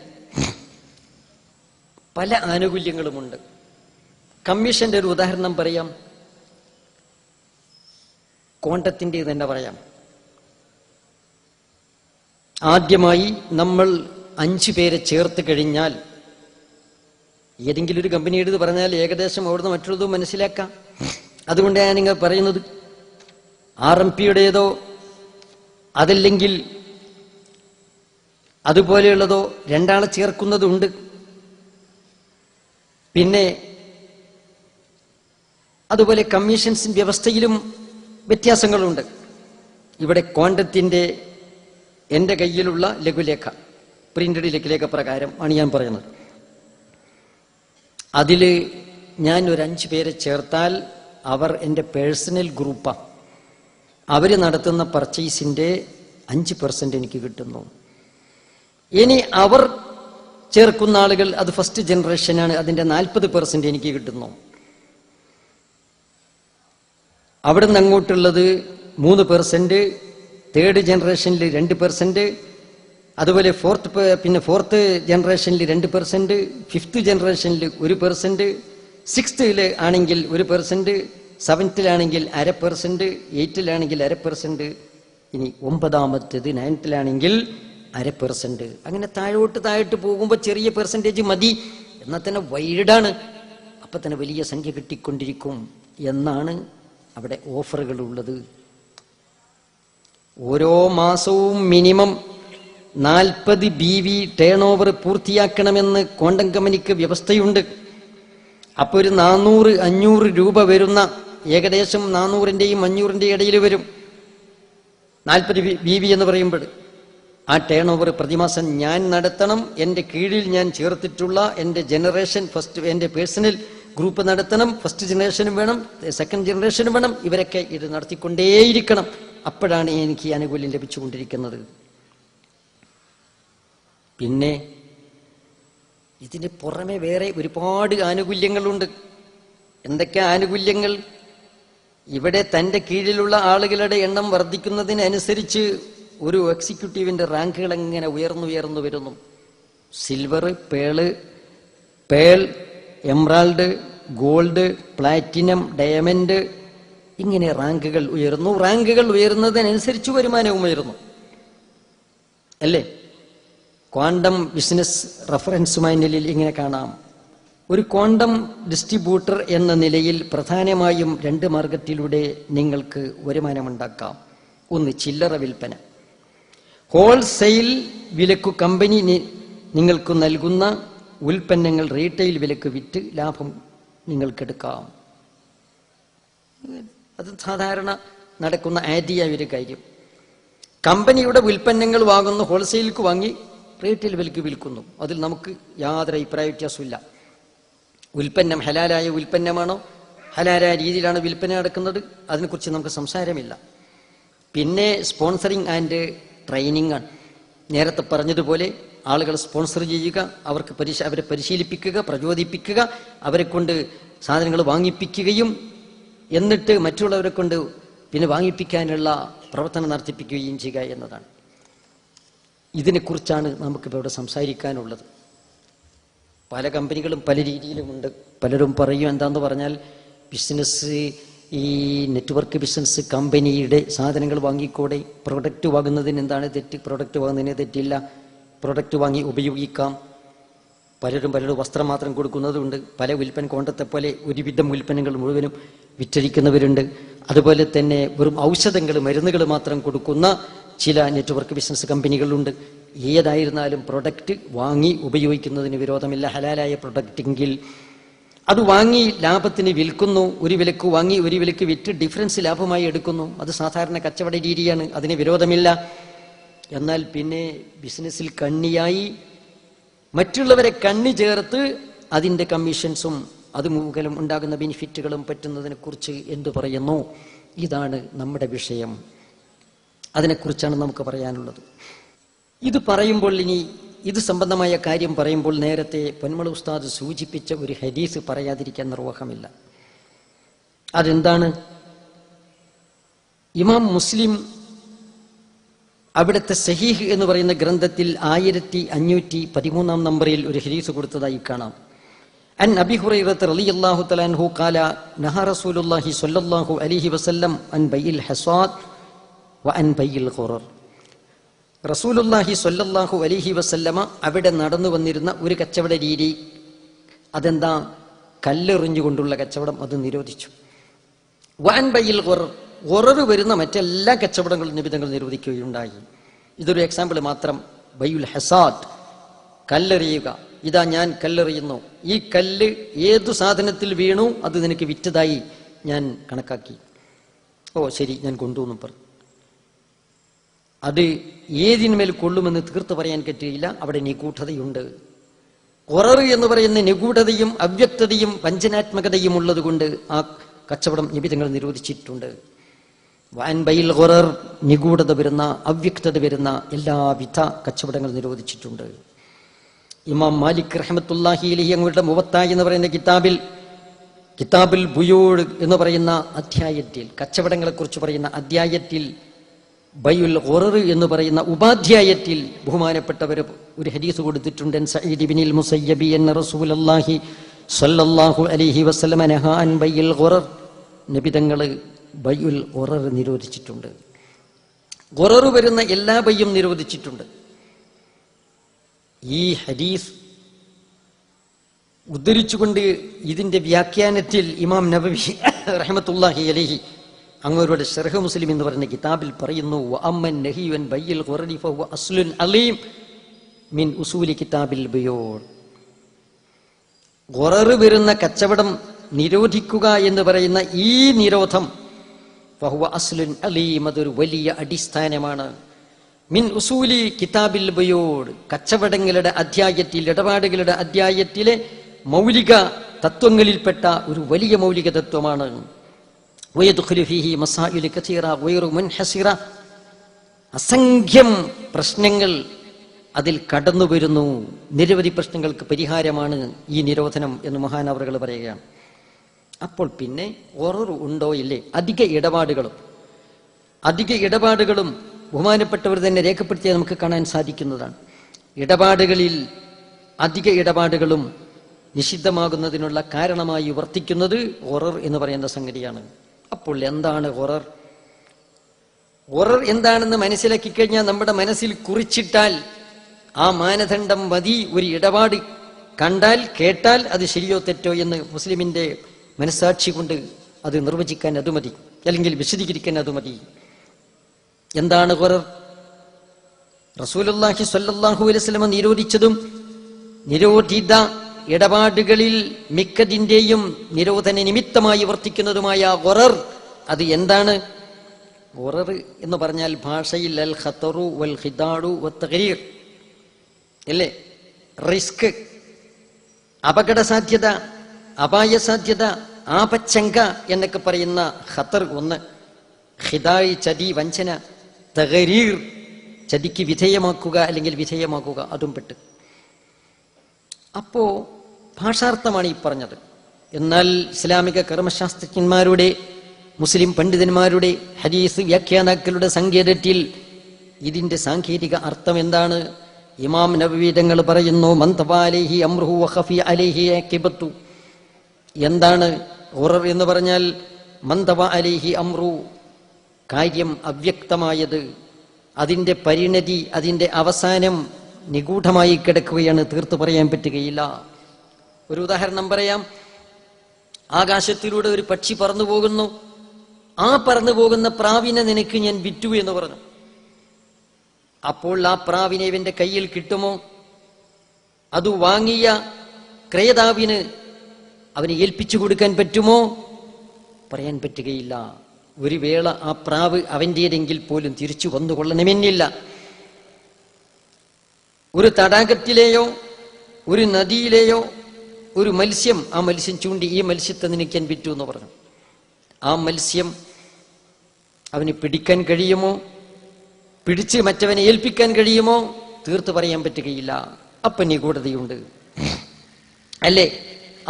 പല ആനുകൂല്യങ്ങളുമുണ്ട്. കമ്മീഷന്റെ ഒരു ഉദാഹരണം പറയാം, കോണ്ടത്തിന്റെ തന്നെ പറയാം. ആദ്യമായി നമ്മൾ 5 പേരെ ചേർത്ത് കഴിഞ്ഞാൽ, ഏതെങ്കിലും ഒരു കമ്പനിയുടെ പറഞ്ഞാൽ ഏകദേശം അവിടുന്ന് മറ്റുള്ളതും മനസ്സിലാക്കാം. അതുകൊണ്ടാണ് ഞാൻ നിങ്ങൾ പറയുന്നത്. RMPയുടേതോ അതല്ലെങ്കിൽ അതുപോലെയുള്ളതോ 2 ആളെ ചേർക്കുന്നതുണ്ട്. പിന്നെ അതുപോലെ കമ്മീഷൻസ് വ്യവസ്ഥയിലും വ്യത്യാസങ്ങളുണ്ട്. ഇവിടെ കോണ്ടത്തിന്റെ എൻ്റെ കയ്യിലുള്ള ലഘുലേഖ, പ്രിന്റഡ് ലഘുലേഖ പ്രകാരം ആണ് ഞാൻ പറയുന്നത്. അതിൽ ഞാൻ ഒരു 5 പേരെ ചേർത്താൽ അവർ എൻ്റെ പേഴ്സണൽ ഗ്രൂപ്പാണ്. അവർ നടത്തുന്ന പർച്ചേസിൻ്റെ 5% എനിക്ക് കിട്ടുന്നു. ഇനി അവർ ചേർക്കുന്ന ആളുകൾ അത് ഫസ്റ്റ് ജനറേഷനാണ്, അതിൻ്റെ 40% എനിക്ക് കിട്ടുന്നു. അവിടെ നിന്ന് അങ്ങോട്ടുള്ളത് 3%, തേർഡ് ജനറേഷനിൽ 2%, അതുപോലെ ഫോർത്ത് ജനറേഷനിൽ 2%, ഫിഫ്ത്ത് ജനറേഷനിൽ 1%, സിക്സ്ത്തിൽ ആണെങ്കിൽ 1%, സെവൻത്തിലാണെങ്കിൽ 0.5%, 8ലാണെങ്കിൽ 0.5%, ഇനി 9ാമത്തേത് 9ത്തിലാണെങ്കിൽ 0.5%. അങ്ങനെ താഴോട്ട് പോകുമ്പോൾ ചെറിയ പെർസെൻറ്റേജ് മതി, എന്നാൽ തന്നെ വൈഡാണ്, അപ്പം തന്നെ വലിയ സംഖ്യ കിട്ടിക്കൊണ്ടിരിക്കും എന്നാണ് അവിടെ ഓഫറുകൾ ഉള്ളത്. ഓരോ മാസവും മിനിമം 40 BV ടേൺ ഓവർ പൂർത്തിയാക്കണമെന്ന് ക്വാണ്ടം കമ്പനിക്ക് വ്യവസ്ഥയുണ്ട്. അപ്പോൾ ഒരു 400-500 രൂപ വരുന്ന, ഏകദേശം 400ന്റെയും 500ന്റെയും ഇടയിൽ വരും 40 BV എന്ന് പറയുമ്പോൾ. ആ ടേൺ ഓവർ പ്രതിമാസം ഞാൻ നടത്തണം. എൻ്റെ കീഴിൽ ഞാൻ ചേർത്തിട്ടുള്ള എൻ്റെ ജനറേഷൻ ഫസ്റ്റ്, എൻ്റെ പേഴ്സണൽ ഗ്രൂപ്പ് നടത്തണം. ഫസ്റ്റ് ജനറേഷനും വേണം, സെക്കൻഡ് ജനറേഷനും വേണം. ഇവരൊക്കെ ഇത് നടത്തിക്കൊണ്ടേയിരിക്കണം. അപ്പോഴാണ് എനിക്ക് ഈ ആനുകൂല്യം ലഭിച്ചുകൊണ്ടിരിക്കുന്നത്. പിന്നെ ഇതിന് പുറമെ വേറെ ഒരുപാട് ആനുകൂല്യങ്ങളുണ്ട്. എന്തൊക്കെ ആനുകൂല്യങ്ങൾ? ഇവിടെ തൻ്റെ കീഴിലുള്ള ആളുകളുടെ എണ്ണം വർദ്ധിക്കുന്നതിനനുസരിച്ച് ഒരു എക്സിക്യൂട്ടീവിന്റെ റാങ്കുകൾ എങ്ങനെ ഉയർന്നു വരുന്നു. Silver, pearl, Emerald, gold, platinum, diamond, ഇങ്ങനെ റാങ്കുകൾ ഉയർന്നു. റാങ്കുകൾ ഉയരുന്നതിനനുസരിച്ച് വരുമാനവും ഉയരുന്നു, അല്ലേ? ക്വാണ്ടം ബിസിനസ് റഫറൻസ് മാനുവലിൽ ഇങ്ങനെ കാണാം. ഒരു ക്വാണ്ടം ഡിസ്ട്രിബ്യൂട്ടർ എന്ന നിലയിൽ പ്രധാനമായും 2 മാർഗത്തിലൂടെ നിങ്ങൾക്ക് വരുമാനമുണ്ടാക്കാം. ഒന്ന്, ചില്ലറ വിൽപ്പന. ഹോൾസെയിൽ വിലക്കു കമ്പനി നിങ്ങൾക്ക് നൽകുന്ന ഉൽപ്പന്നങ്ങൾ റീറ്റെയിൽ വിലക്ക് വിറ്റ് ലാഭം നിങ്ങൾക്കെടുക്കാം. അത് സാധാരണ നടക്കുന്ന ആദ്യമായ ഒരു കാര്യം. കമ്പനിയുടെ ഉൽപ്പന്നങ്ങൾ വാങ്ങുന്ന ഹോൾസെയിലേക്ക് വാങ്ങി റീറ്റെയിൽ വിലക്ക് വിൽക്കുന്നു. അതിൽ നമുക്ക് യാതൊരു അഭിപ്രായ വ്യത്യാസമില്ല. ഉൽപ്പന്നം ഹലാലായ ഉൽപ്പന്നമാണോ, ഹലാലായ രീതിയിലാണ് വിൽപ്പന നടക്കുന്നത്, അതിനെക്കുറിച്ച് നമുക്ക് സംസാരമില്ല. പിന്നെ സ്പോൺസറിങ് ആൻഡ് ട്രെയിനിങ് ആണ്. നേരത്തെ പറഞ്ഞതുപോലെ ആളുകൾ സ്പോൺസർ ചെയ്യുക, അവരെ പരിശീലിപ്പിക്കുക, പ്രചോദിപ്പിക്കുക, അവരെ കൊണ്ട് സാധനങ്ങൾ വാങ്ങിപ്പിക്കുകയും എന്നിട്ട് മറ്റുള്ളവരെ കൊണ്ട് പിന്നെ വാങ്ങിപ്പിക്കാനുള്ള പ്രവർത്തനം നടത്തിപ്പിക്കുകയും ചെയ്യുക എന്നതാണ്. ഇതിനെക്കുറിച്ചാണ് നമുക്കിപ്പോൾ ഇവിടെ സംസാരിക്കാനുള്ളത്. പല കമ്പനികളും പല രീതിയിലുമുണ്ട്. പലരും പറയും, എന്താന്ന് പറഞ്ഞാൽ ബിസിനസ്, ഈ നെറ്റ്വർക്ക് ബിസിനസ് കമ്പനിയുടെ സാധനങ്ങൾ വാങ്ങിക്കൂടെ, പ്രൊഡക്റ്റ് വാങ്ങുന്നതിന് എന്താണ് തെറ്റ്? പ്രൊഡക്റ്റ് വാങ്ങുന്നതിന് തെറ്റില്ല, പ്രൊഡക്റ്റ് വാങ്ങി ഉപയോഗിക്കാം. പലരും വസ്ത്രം മാത്രം കൊടുക്കുന്നതുണ്ട്. പല കോണ്ടത്തെ പോലെ ഒരുവിധം ഉൽപ്പന്നങ്ങൾ മുഴുവനും വിറ്റഴിക്കുന്നവരുണ്ട്. അതുപോലെ തന്നെ വെറും ഔഷധങ്ങൾ, മരുന്നുകൾ മാത്രം കൊടുക്കുന്ന ചില നെറ്റ്വർക്ക് ബിസിനസ് കമ്പനികളുണ്ട്. ഏതായിരുന്നാലും പ്രൊഡക്റ്റ് വാങ്ങി ഉപയോഗിക്കുന്നതിന് വിരോധമില്ല, ഹലാലായ പ്രൊഡക്റ്റെങ്കിൽ. അത് വാങ്ങി ലാഭത്തിന് വിൽക്കുന്നു, ഒരു വിലക്ക് വാങ്ങി ഒരു വിലക്ക് വിറ്റ് ഡിഫറൻസ് ലാഭമായി എടുക്കുന്നു. അത് സാധാരണ കച്ചവട രീതിയാണ്, അതിന് വിരോധമില്ല. എന്നാൽ പിന്നെ ബിസിനസ്സിൽ കണ്ണിയായി മറ്റുള്ളവരെ കണ്ണി ചേർത്ത് അതിൻ്റെ കമ്മീഷൻസും അത് മൂലം ഉണ്ടാകുന്ന ബെനിഫിറ്റുകളും പറ്റുന്നതിനെ കുറിച്ച് എന്തു പറയുന്നു? ഇതാണ് നമ്മുടെ വിഷയം. അതിനെക്കുറിച്ചാണ് നമുക്ക് പറയാനുള്ളത്. ഇത് പറയുമ്പോൾ, ഇനി ഇത് സംബന്ധമായ കാര്യം പറയുമ്പോൾ നേരത്തെ പൊന്മള ഉസ്താദ് സൂചിപ്പിച്ച ഒരു ഹദീസ് പറയാതിരിക്കാൻ നിർവാഹമില്ല. അതെന്താണ്? ഇമാം മുസ്ലിം അവിടുത്തെ സഹീഹ് എന്ന് പറയുന്ന ഗ്രന്ഥത്തിൽ 1513 നമ്പറിൽ ഒരു ഹദീസ് കൊടുത്തതായി കാണാം. അൻ അബി ഹുറൈറത്ത് റളിയല്ലാഹു തആല അൻഹു ഖാല നഹ റസൂലുള്ളാഹി സ്വല്ലല്ലാഹു അലൈഹി വസല്ലം അൻ ബൈഇൽ ഹസാദ് വ അൻ ബൈഇൽ ഖുറർ. റസൂലുള്ളാഹി സ്വല്ലല്ലാഹു അലൈഹി വസല്ലമ അവിടെ നടന്നു വന്നിരുന്ന ഒരു കച്ചവട രീതി, അതെന്താ? കല്ലെറിഞ്ഞുകൊണ്ടുള്ള കച്ചവടം, അത് നിരോധിച്ചു. വ അൻ ബൈഇൽ ഖുറർ, ഖുറർ വരുന്ന മറ്റെല്ലാ കച്ചവടങ്ങളും നിബിധങ്ങൾ നിരോധിക്കുകയുണ്ടായി. ഇതൊരു എക്സാമ്പിൾ മാത്രം. ബൈഉൽ ഹസാദ്, കല്ലെറിയുക. ഇതാ ഞാൻ കല്ലെറിയുന്നു, ഈ കല്ല് ഏതു സാധനത്തിൽ വീണു അത് നിനക്ക് വിറ്റതായി ഞാൻ കണക്കാക്കി. ഓ ശരി, ഞാൻ കൊണ്ടുവന്നു പറഞ്ഞു. അത് ഏതിന്മേൽ കൊള്ളുമെന്ന് തീർത്ത് പറയാൻ പറ്റിയില്ല. അവിടെ നിഗൂഢതയുണ്ട്. ഖുറർ എന്ന് പറയുന്ന നിഗൂഢതയും അവ്യക്തതയും വഞ്ചനാത്മകതയും ഉള്ളത് കൊണ്ട് ആ കച്ചവടം നിബിധങ്ങൾ നിരോധിച്ചിട്ടുണ്ട്. വൻ ബൈൽ ഖുറർ, നിഗൂഢത വരുന്ന അവ്യക്തത വരുന്ന എല്ലാവിധ കച്ചവടങ്ങൾ നിരോധിച്ചിട്ടുണ്ട്. ഇമാം മാലിക് റഹ്മത്തുള്ളാഹി അലൈഹി അങ്ങയുടെ മുവത്ത എന്ന് പറയുന്ന കിതാബുൽ ബുയൂഅ് എന്ന് പറയുന്ന അധ്യായത്തിൽ, കച്ചവടങ്ങളെ കുറിച്ച് പറയുന്ന അധ്യായത്തിൽ, ബൈഉൽ ഖുറർ എന്ന് പറയുന്ന ഉപാധ്യായത്തിൽ ബഹുമാനപ്പെട്ടവർ ഒരു ഹദീസ് കൊടുത്തിട്ടുണ്ട്. സഈദ് ഇബ്നുൽ മുസയ്യബി അന്ന റസൂലുള്ളാഹി സ്വല്ലല്ലാഹു അലൈഹി വസല്ലം നഹാ അൻ ബൈഉൽ ഖുറർ. നബിതങ്ങൾ ബൈഉൽ ഖുറർ നിരോധിച്ചിട്ടുണ്ട്. ഖുറർ വരുന്ന എല്ലാ ബൈയും നിരോധിച്ചിട്ടുണ്ട്. ഈ ഹദീസ് ഉദ്ധരിച്ചുകൊണ്ട് ഇതിന്റെ വ്യാഖ്യാനത്തിൽ ഇമാം നബവി റഹ്മത്തുള്ളാഹി അലൈഹി അങ്ങവരുടെ ശർഹ് മുസ്ലിം എന്ന് പറയുന്ന കിതാബിൽ പറയുന്നു, വഅമ്മൻ നഹിയു അൻ ബൈഇൽ ഖുറരി ഫഹുവ അസ്ലുൻ അലീം മിൻ ഉസൂലി കിതാബിൽ ബുയൂഅ്. ഖുറർ വരുന്ന കച്ചവടം നിരോധിക്കുക എന്ന് പറയുന്ന ഈ നിരോധം ഫഹുവ അസ്ലുൻ അലീം, അതൊരു വലിയ അടിസ്ഥാനമാണ്. മിൻ ഉസൂലി കിതാബിൽ ബുയൂഅ്, കച്ചവടങ്ങളുടെ അധ്യായത്തിൽ, ഇടപാടുകളുടെ അധ്യായത്തിലെ മൗലിക തത്വങ്ങളിൽപ്പെട്ട ഒരു വലിയ മൗലിക തത്വമാണ്. വയദ്ഖുലു ഫീഹി മസായിലു കസീറ ഗൈറു മുൻഹസിറ, അസംഖ്യം പ്രശ്നങ്ങൾ അതിൽ കടന്നു വരുന്നു. നിരവധി പ്രശ്നങ്ങൾക്ക് പരിഹാരമാണ് ഈ നിരോധനം എന്ന് മഹാനവറുകൾ പറയുകയാണ്. അപ്പോൾ പിന്നെ ഖുറർ ഉണ്ടോ ഇല്ലേ? അധിക ഇടപാടുകളും ബഹുമാനപ്പെട്ടവർ തന്നെ രേഖപ്പെടുത്തിയാൽ നമുക്ക് കാണാൻ സാധിക്കുന്നതാണ്. അധിക ഇടപാടുകളും നിഷിദ്ധമാകുന്നതിനുള്ള കാരണമായി വർത്തിക്കുന്നത് ഖുറർ എന്ന് പറയുന്ന സംഗതിയാണ്. അപ്പോൾ എന്താണ് ഖുറർ? ഖുറർ എന്താണെന്ന് മനസ്സിലാക്കി കഴിഞ്ഞാൽ, നമ്മുടെ മനസ്സിൽ കുറിച്ചിട്ടാൽ ആ മാനദണ്ഡം മതി. ഒരു ഇടപാട് കണ്ടാൽ കേട്ടാൽ അത് ശരിയോ തെറ്റോ എന്ന് മുസ്ലിമിന്റെ മനസ്സാക്ഷി കൊണ്ട് അത് നിർവചിക്കാൻ അത് മതി, അല്ലെങ്കിൽ വിശദീകരിക്കാൻ അത് മതി. എന്താണ് ഖുറർ? റസൂലുള്ളാഹി സ്വല്ലല്ലാഹു അലൈഹി വസല്ലം നിരോധിച്ചതും നിരോധിത ഇടപാടുകളിൽ മിക്കതിന്റെയും നിരോധന നിമിത്തമായി വർത്തിക്കുന്നതുമായ ഖുറർ, അത് എന്താണ്? ഖുറർ എന്ന് പറഞ്ഞാൽ ഭാഷയിൽ അൽ ഖതറു വൽ ഖിദാഉ വത്തഗ്രീർ അല്ലേ? റിസ്ക്, അപകട സാധ്യത, അപായ സാധ്യത, ആപച്ചങ്ക എന്നൊക്കെ പറയുന്ന ഖതർ ഒന്ന്, ഖിദാഇ ചതി, വഞ്ചന, തഗ്രീർ ചതിക്ക് വിധേയമാക്കുക അല്ലെങ്കിൽ വിധേയമാക്കുക, അതും പെട്ട്. അപ്പോ ഭാഷാർത്ഥമാണ് ഈ പറഞ്ഞത്. എന്നാൽ ഇസ്ലാമിക കർമ്മശാസ്ത്രജ്ഞന്മാരുടെ, മുസ്ലിം പണ്ഡിതന്മാരുടെ, ഹദീസ് വ്യാഖ്യാതാക്കളുടെ സങ്കേതത്തിൽ ഇതിന്റെ സാങ്കേതിക അർത്ഥം എന്താണ്? ഇമാം നബവി തങ്ങൾ പറയുന്നു, മൻ തബ അലൈഹി അംറുഹു വഖഫി അലൈഹി അഖിബത്തു. എന്താണ് ഖുറർ എന്ന് പറഞ്ഞാൽ? മൻ തബ അലൈഹി അംറു, കാര്യം അവ്യക്തമായത്, അതിന്റെ പരിണതി, അതിന്റെ അവസാനം നിഗൂഢമായി കിടക്കുകയാണ്, തീർത്തു പറയാൻ പറ്റുകയില്ല. ഒരു ഉദാഹരണം പറയാം. ആകാശത്തിലൂടെ ഒരു പക്ഷി പറന്നു പോകുന്നു. ആ പറന്നു പോകുന്ന പ്രാവിനെ നിനക്ക് ഞാൻ വിറ്റു എന്ന് പറഞ്ഞു. അപ്പോൾ ആ പ്രാവിനെ ഇവന്റെ കയ്യിൽ കിട്ടുമോ? അത് വാങ്ങിയ ക്രേതാവിന് അവന് ഏൽപ്പിച്ചു കൊടുക്കാൻ പറ്റുമോ? പറയാൻ പറ്റുകയില്ല. ഒരു വേള ആ പ്രാവ് അവൻ്റേതെങ്കിൽ പോലും തിരിച്ചു വന്നുകൊള്ളണമെന്നില്ല. ഒരു തടാകത്തിലെയോ ഒരു നദിയിലെയോ ഒരു മത്സ്യം, ആ മത്സ്യം ചൂണ്ടി ഈ മത്സ്യത്തെ നിനക്കാൻ പറ്റൂ എന്ന് പറഞ്ഞു. ആ മത്സ്യം അവന് പിടിക്കാൻ കഴിയുമോ? പിടിച്ച് മറ്റവനെ ഏൽപ്പിക്കാൻ കഴിയുമോ? തീർത്ത് പറയാൻ പറ്റുകയില്ല. അപ്പം നിഗൂഢതയുണ്ട് അല്ലേ?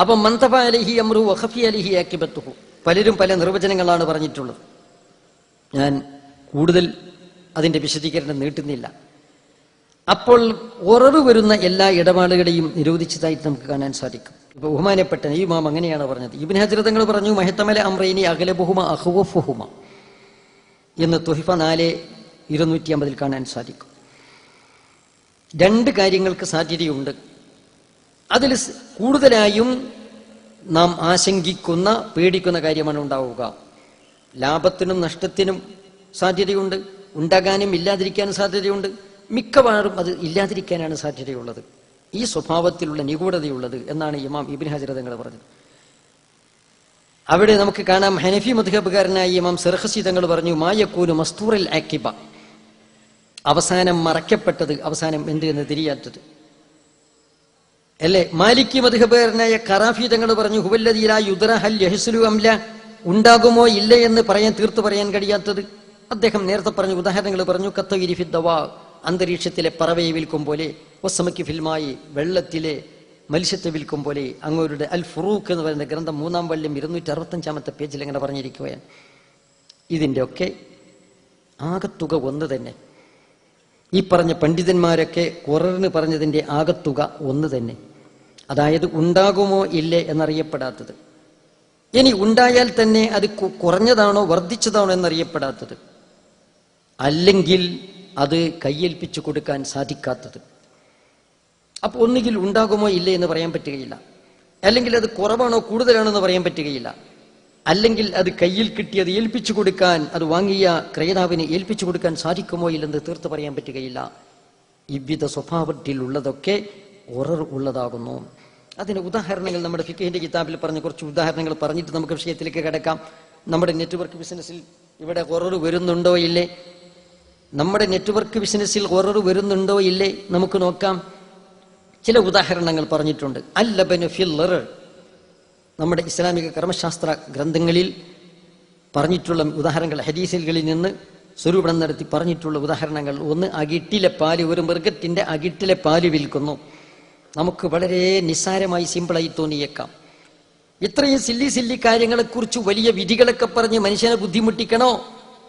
അപ്പം മന്തഫ അലൈഹി അംറു വഖഫി അലൈഹി ആഖിബത്തുഹു, പലരും പല നിർവചനങ്ങളാണ് പറഞ്ഞിട്ടുള്ളത്. ഞാൻ കൂടുതൽ അതിൻ്റെ വിശദീകരണം നീട്ടുന്നില്ല. അപ്പോൾ ഉറവ് വരുന്ന എല്ലാ ഇടപാടുകളെയും നിരോധിച്ചതായിട്ട് നമുക്ക് കാണാൻ സാധിക്കും. ഇപ്പൊ ബഹുമാനപ്പെട്ട ഇമാം അങ്ങനെയാണ് പറഞ്ഞത്. ഇബ്നു ഹജർ തങ്ങൾ പറഞ്ഞു മഹത്തമല അംറൈനി അഗ്ലബുഹുമ അഖ്വഫുഹുമ എന്ന് തുഹിഫ 4:250 കാണാൻ സാധിക്കും. രണ്ട് കാര്യങ്ങൾക്ക് സാധ്യതയുണ്ട്. അതിൽ കൂടുതലായും നാം ആശങ്കിക്കുന്ന പേടിക്കുന്ന കാര്യമാണ് ഉണ്ടാവുക. ലാഭത്തിനും നഷ്ടത്തിനും സാധ്യതയുണ്ട്, ഉണ്ടാകാനും ഇല്ലാതിരിക്കാനും സാധ്യതയുണ്ട്. മിക്കവാറും അത് ഇല്ലാതിരിക്കാനാണ് സാധ്യതയുള്ളത്, ഈ സ്വഭാവത്തിലുള്ള നിഗൂഢതയുള്ളത് എന്നാണ് ഇമാം ഇബ്നു ഹജർ തങ്ങൾ പറഞ്ഞത്. അവിടെ നമുക്ക് കാണാം ഹനഫി മദ്ഹബുകാരനായ ഇമാം സർഖസി തങ്ങൾ പറഞ്ഞു മായക്കൂനു മസ്തൂറിൽ ആക്കിബ, അവസാനം മറയ്ക്കപ്പെട്ടത്, അവസാനം എന്ത് എന്ന് തിരിയാത്തത് അല്ലേ. മാലിക്കി മദ്ഹബുകാരനായ ഖറാഫി തങ്ങൾ പറഞ്ഞു ഹുവല്ലദീ ലാ യുദ്റ ഹൽ യഹ്സുലു അംല, ഉണ്ടാകുമോ ഇല്ല എന്ന് തീർത്തു പറയാൻ കഴിയാത്തത്. അദ്ദേഹം നേരത്തെ പറഞ്ഞു ഉദാഹരണങ്ങൾ പറഞ്ഞു. കത്തഗിരി ഫിദ്ദവാ, അന്തരീക്ഷത്തിലെ പറവയെ വിൽക്കും പോലെ, വസ്സമക്കി ഫിൽമായി, വെള്ളത്തിലെ മത്സ്യത്തെ വിൽക്കും പോലെ. അങ്ങോരുടെ അൽ ഫുറൂഖ് എന്ന് പറയുന്ന ഗ്രന്ഥം 3-ാം വള്ളിയം 265-ാമത്തെ പേജിൽ എങ്ങനെ പറഞ്ഞിരിക്കുകയാണ്. ഇതിൻ്റെ ഒക്കെ ആകത്തുക ഒന്ന് തന്നെ. ഈ പറഞ്ഞ പണ്ഡിതന്മാരൊക്കെ ഖുർആന് പറഞ്ഞതിൻ്റെ ആകത്തുക ഒന്ന് തന്നെ. അതായത് ഉണ്ടാകുമോ ഇല്ലേ എന്നറിയപ്പെടാത്തത്, ഇനി ഉണ്ടായാൽ തന്നെ അത് കുറഞ്ഞതാണോ വർദ്ധിച്ചതാണോ എന്നറിയപ്പെടാത്തത്, അല്ലെങ്കിൽ അത് കയ്യേൽപ്പിച്ചു കൊടുക്കാൻ സാധിക്കാത്തത്. അപ്പൊ ഒന്നുകിൽ ഉണ്ടാകുമോ ഇല്ലേ എന്ന് പറയാൻ പറ്റുകയില്ല, അല്ലെങ്കിൽ അത് കുറവാണോ കൂടുതലാണോ എന്ന് പറയാൻ പറ്റുകയില്ല, അല്ലെങ്കിൽ അത് കയ്യിൽ കിട്ടിയത് ഏൽപ്പിച്ചു കൊടുക്കാൻ, അത് വാങ്ങിയ ക്രേതാവിന് ഏൽപ്പിച്ചു കൊടുക്കാൻ സാധിക്കുമോ ഇല്ലെന്ന് തീർത്ത് പറയാൻ പറ്റുകയില്ല. ഇவ்வித സ്വഭാവത്തിലുള്ളതൊക്കെ ഉറർ ഉള്ളതാകുന്നു. അതിന് ഉദാഹരണങ്ങൾ നമ്മുടെ ഫിഖഹിന്റെ കിതാബിൽ പറഞ്ഞ കുറച്ച് ഉദാഹരണങ്ങൾ പറഞ്ഞിട്ട് നമുക്ക് വിഷയത്തിലേക്ക് കിടക്കാം. നമ്മുടെ നെറ്റ്വർക്ക് ബിസിനസ്സിൽ ഇവിടെ ഉറർ വരുന്നുണ്ടോ ഇല്ലേ? നമ്മുടെ നെറ്റ്വർക്ക് ബിസിനസ്സിൽ ഉറർ വരുന്നുണ്ടോ ഇല്ലേ നമുക്ക് നോക്കാം. ചില ഉദാഹരണങ്ങൾ പറഞ്ഞിട്ടുണ്ട്. അല്ലബനു ഫിൽ ളറർ, നമ്മുടെ ഇസ്ലാമിക കർമ്മശാസ്ത്ര ഗ്രന്ഥങ്ങളിൽ പറഞ്ഞിട്ടുള്ള ഉദാഹരണങ്ങൾ, ഹദീസുകളിൽ നിന്ന് സ്വരൂപണം നടത്തി പറഞ്ഞിട്ടുള്ള ഉദാഹരണങ്ങൾ. ഒന്ന്, അകിട്ടിലെ പാല്, ഒരു മൃഗത്തിന്റെ അകിട്ടിലെ പാല് വിൽക്കുന്നു. നമുക്ക് വളരെ നിസ്സാരമായി സിമ്പിളായി തോന്നിയേക്കാം. ഇത്രയും സില്ലി കാര്യങ്ങളെക്കുറിച്ച് വലിയ വിധികളൊക്കെ പറഞ്ഞ് മനുഷ്യനെ ബുദ്ധിമുട്ടിക്കണോ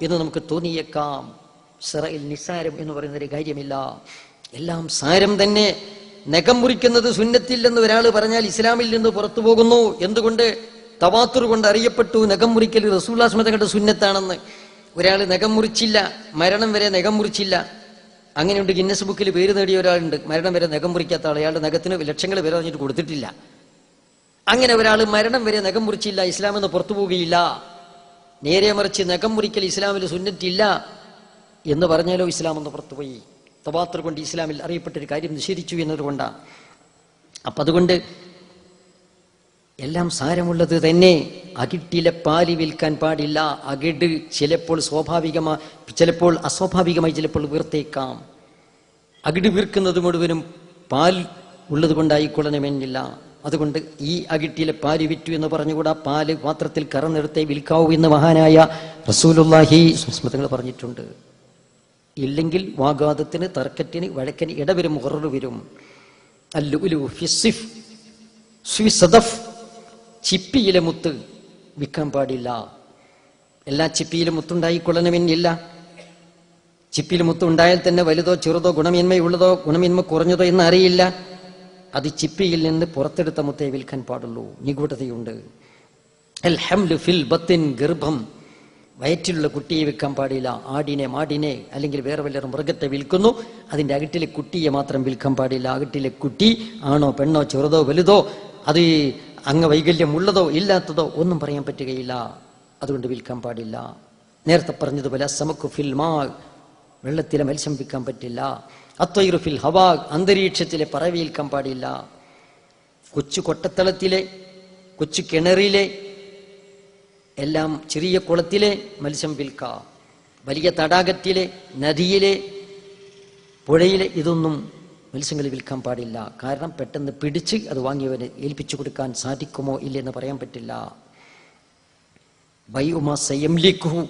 എന്ന് നമുക്ക് തോന്നിയേക്കാം. ശറഇൽ നിസ്സാരം എന്ന് പറയുന്നൊരു കാര്യമില്ല, എല്ലാം സാരം തന്നെ. നഖം മുറിക്കുന്നത് സുന്നത്തില്ലെന്ന് ഒരാൾ പറഞ്ഞാൽ ഇസ്ലാമിൽ നിന്ന് പുറത്തു പോകുന്നു. എന്തുകൊണ്ട്? തവാത്തുർ കൊണ്ട് അറിയപ്പെട്ടു നഖം മുറിക്കൽ റസൂലുള്ളാഹി സ്വല്ലല്ലാഹു അലൈഹി വസല്ലം സുന്നത്താണെന്ന്. ഒരാൾ നഖം മുറിച്ചില്ല, മരണം വരെ നഖം മുറിച്ചില്ല. അങ്ങനെയുണ്ട്. ഗിന്നസ് ബുക്കിൽ പേര് നേടിയ ഒരാളുണ്ട്, മരണം വരെ നഖം മുറിക്കാത്ത ആൾ. അയാളുടെ നഖത്തിന് ലക്ഷങ്ങൾ വില പറഞ്ഞിട്ട് കൊടുത്തിട്ടില്ല. അങ്ങനെ ഒരാൾ മരണം വരെ നഖം മുറിച്ചില്ല, ഇസ്ലാമിൽ നിന്ന് പുറത്തു പോവുകയില്ല. നേരെ മറിച്ച് നഖം മുറിക്കൽ ഇസ്ലാമിൽ സുന്നത്തില്ല എന്ന് പറഞ്ഞാലോ ഇസ്ലാം ഒന്ന് പുറത്തുപോയി. തവാത്തുർ കൊണ്ട് ഇസ്ലാമിൽ അറിയപ്പെട്ടൊരു കാര്യം നിഷേധിച്ചു എന്നതുകൊണ്ടാണ്. അപ്പൊ അതുകൊണ്ട് എല്ലാം സാരമുള്ളത് തന്നെ. അകിട്ടിലെ പാല് വിൽക്കാൻ പാടില്ല. അകിട് ചിലപ്പോൾ ചിലപ്പോൾ അസ്വാഭാവികമായി ചിലപ്പോൾ വീർത്തേക്കാം. അകിട് വീർക്കുന്നത് മുഴുവനും പാൽ ഉള്ളത് കൊണ്ടായിക്കൊള്ളണമെന്നില്ല. അതുകൊണ്ട് ഈ അകിട്ടിലെ പാല് വിറ്റു എന്ന് പറഞ്ഞുകൂടാ. പാല് പാത്രത്തിൽ കറന്നെടുത്തേ വിൽക്കാവൂ എന്ന് മഹാനായ റസൂലുള്ളാഹി സ്വല്ലല്ലാഹു പറഞ്ഞിട്ടുണ്ട്. ഇല്ലെങ്കിൽ വാഗ്വാദത്തിന്, തർക്കത്തിന്, വഴക്കിന് ഇടവരും, ഉറർ വരും. അല്ലുലു ഫിസ്സിഫ് സ്വിസദഫ്, ചിപ്പിയിലെ മുത്ത് വിൽക്കാൻ പാടില്ല. എല്ലാ ചിപ്പിയിലും മുത്തുണ്ടായിക്കൊള്ളണമെന്നില്ല. ചിപ്പിയിൽ മുത്തുണ്ടായാൽ തന്നെ വലുതോ ചെറുതോ ഗുണമേന്മയുള്ളതോ ഗുണമേന്മ കുറഞ്ഞതോ എന്ന് അറിയില്ല. അത് ചിപ്പിയിൽ നിന്ന് പുറത്തെടുത്ത മുത്തേ വിൽക്കാൻ പാടുള്ളൂ. നിഗൂഢതയുണ്ട്. അൽ ഹംലു ഫിൽ ബത്തിൻ, ഗർഭം, വയറ്റിലുള്ള കുട്ടിയെ വിൽക്കാൻ പാടില്ല. ആടിനെ, മാടിനെ, അല്ലെങ്കിൽ വേറെ വല്ല മൃഗത്തെ വിൽക്കുന്നു, അതിൻ്റെ അകിട്ടിലെ കുട്ടിയെ മാത്രം വിൽക്കാൻ പാടില്ല. അകിട്ടിലെ കുട്ടി ആണോ പെണ്ണോ ചെറുതോ വലുതോ, അത് അംഗവൈകല്യമുള്ളതോ ഇല്ലാത്തതോ ഒന്നും പറയാൻ പറ്റുകയില്ല. അതുകൊണ്ട് വിൽക്കാൻ പാടില്ല. നേരത്തെ പറഞ്ഞതുപോലെ സമക്കു ഫിൽ മാ, വെള്ളത്തിലെ മത്സ്യം വിൽക്കാൻ പറ്റില്ല. അത്വൈറു ഫിൽ ഹവാ, അന്തരീക്ഷത്തിലെ പറവ വിൽക്കാൻ പാടില്ല. കൊച്ചു കൊട്ടത്തളത്തിലെ കൊച്ചു കിണറിലെ എല്ലാം, ചെറിയ കുളത്തിലെ മത്സ്യം വിൽക്കാം. വലിയ തടാകത്തിലെ, നദിയിലെ, പുഴയിലെ ഇതൊന്നും മത്സ്യങ്ങൾ വിൽക്കാൻ പാടില്ല. കാരണം പെട്ടെന്ന് പിടിച്ച് അത് വാങ്ങിയവന് ഏൽപ്പിച്ചു കൊടുക്കാൻ സാധിക്കുമോ ഇല്ലെന്ന് പറയാൻ പറ്റില്ല. ബൈഉമാ സയംലിക്കുഹു,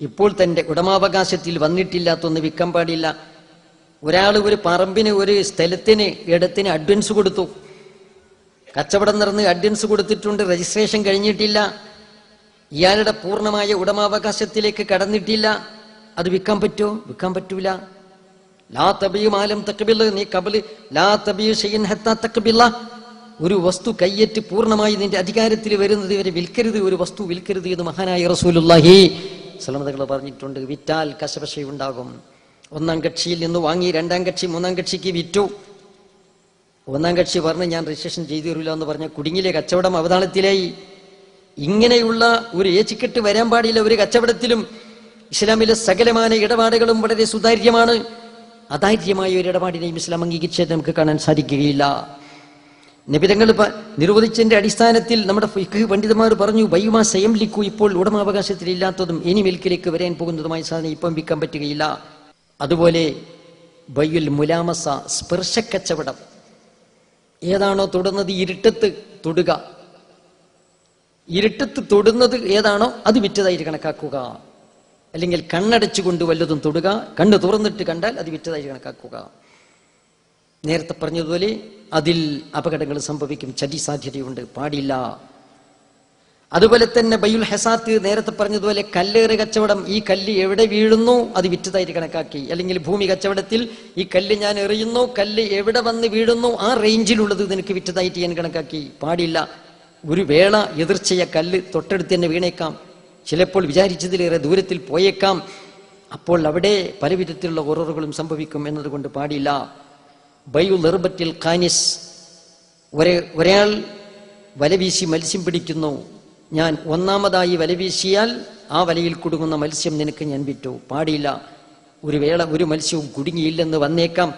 ഇപ്പോൾ തന്റെ ഉടമാവകാശത്തിൽ വന്നിട്ടില്ലാത്തൊന്ന് വിൽക്കാൻ പാടില്ല. ഒരാൾ ഒരു പറമ്പിന്, ഒരു സ്ഥലത്തിന്, ഇടത്തിന് അഡ്വാൻസ് കൊടുത്തു, കച്ചവടം നടന്ന് അഡ്വാൻസ് കൊടുത്തിട്ടുണ്ട്, രജിസ്ട്രേഷൻ കഴിഞ്ഞിട്ടില്ല, ഇയാളുടെ പൂർണ്ണമായ ഉടമാവകാശത്തിലേക്ക് കടന്നിട്ടില്ല. അത് വിൽക്കാൻ പറ്റുമോ? വിൽക്കാൻ പറ്റൂല. ലാ തബിയു മാലം തഖ്ബിൽ, നീ കബിൽ ലാ തബിയു ഷൈഅൻ ഹത്താ തഖ്ബില, ഒരു വസ്തു കയ്യേറ്റ് പൂർണ്ണമായി നിന്റെ അധികാരത്തിൽ വരുന്നത് വരെ വിൽക്കരുത്, ഒരു വസ്തു വിൽക്കരുത് എന്ന് മഹാനായ റസൂലുള്ളാഹി സ്വല്ലല്ലാഹു അലൈഹി പറഞ്ഞിട്ടുണ്ട്. വിറ്റാൽ കശപശയുണ്ടാകും. ഒന്നാം കക്ഷിയിൽ നിന്ന് വാങ്ങി രണ്ടാം കക്ഷി മൂന്നാം കക്ഷിക്ക് വിറ്റു. ഒന്നാം കക്ഷി പറഞ്ഞ് ഞാൻ രജിസ്ട്രേഷൻ ചെയ്തു തരില്ല എന്ന് പറഞ്ഞ കുടുങ്ങിലെ കച്ചവടം അവതാളത്തിലായി. ഇങ്ങനെയുള്ള ഒരു ഏച്ചിക്കെട്ട് വരാൻ പാടില്ല ഒരു കച്ചവടത്തിലും. ഇസ്ലാമിലെ സകലമായ ഇടപാടുകളും വളരെ സുതാര്യമാണ്. അതാര്യമായ ഒരു ഇടപാടിനെയും ഇസ്ലാം അംഗീകരിച്ചത് നമുക്ക് കാണാൻ സാധിക്കുകയില്ല. നബിതങ്ങൾ നിരോധിച്ചതിന്റെ അടിസ്ഥാനത്തിൽ നമ്മുടെ ഫിഖ് പണ്ഡിതന്മാർ പറഞ്ഞു, ബൈഉമാ സയംലിക്കു, ഇപ്പോൾ ഉടമാവകാശത്തിൽ ഇല്ലാത്തതും ഇനി മിൽക്കിലേക്ക് വരാൻ പോകുന്നതുമായ സാധനം ഇപ്പം വിൽക്കാൻ പറ്റുകയില്ല. അതുപോലെ ബൈഉൽ മുലാമസ, സ്പർശക്കച്ചവടം. ഏതാണോ തൊടുന്നത് ഇരുട്ടത്ത് തൊടുക, ഇരുട്ടത്ത് തൊടുന്നത് ഏതാണോ അത് വിറ്റതായിട്ട് കണക്കാക്കുക. അല്ലെങ്കിൽ കണ്ണടച്ചുകൊണ്ട് വല്ലതും തൊടുക, കണ്ണ് തുറന്നിട്ട് കണ്ടാൽ അത് വിറ്റതായിട്ട് കണക്കാക്കുക. നേരത്തെ പറഞ്ഞതുപോലെ അതിൽ അപകടങ്ങൾ സംഭവിക്കും, ചതി സാധ്യതയുണ്ട്, പാടില്ല. അതുപോലെ തന്നെ ബൈഉൽ ഹസാത്ത്, നേരത്തെ പറഞ്ഞതുപോലെ കല്ലേറ് കച്ചവടം, ഈ കല്ല് എവിടെ വീഴുന്നു അത് വിറ്റതായിട്ട് കണക്കാക്കി. അല്ലെങ്കിൽ ഭൂമി കച്ചവടത്തിൽ ഈ കല്ല് ഞാൻ എറിയുന്നു, കല്ല് എവിടെ വന്ന് വീഴുന്നു ആ റേഞ്ചിലുള്ളത് നിനക്ക് വിറ്റതായിട്ട് ഞാൻ കണക്കാക്കി, പാടില്ല. ഒരു വേള എതിർച്ചയ കല്ല് തൊട്ടടുത്ത് തന്നെ വീണേക്കാം, ചിലപ്പോൾ വിചാരിച്ചതിലേറെ ദൂരത്തിൽ പോയേക്കാം. അപ്പോൾ അവിടെ പല വിധത്തിലുള്ള ഉററുകളും സംഭവിക്കും എന്നതുകൊണ്ട് പാടില്ല. ബൈഉൽ ഇർബത്തിൽ ഖാനിസ്, ഒരാൾ വലവീശി മത്സ്യം പിടിക്കുന്നു, ഞാൻ ഒന്നാമതായി വലവീശിയാൽ ആ വലയിൽ കുടുങ്ങുന്ന മത്സ്യം നിനക്ക് ഞാൻ വിറ്റു, പാടില്ല. ഒരു വേള ഒരു മത്സ്യവും കുടുങ്ങിയില്ലെന്ന് വന്നേക്കാം,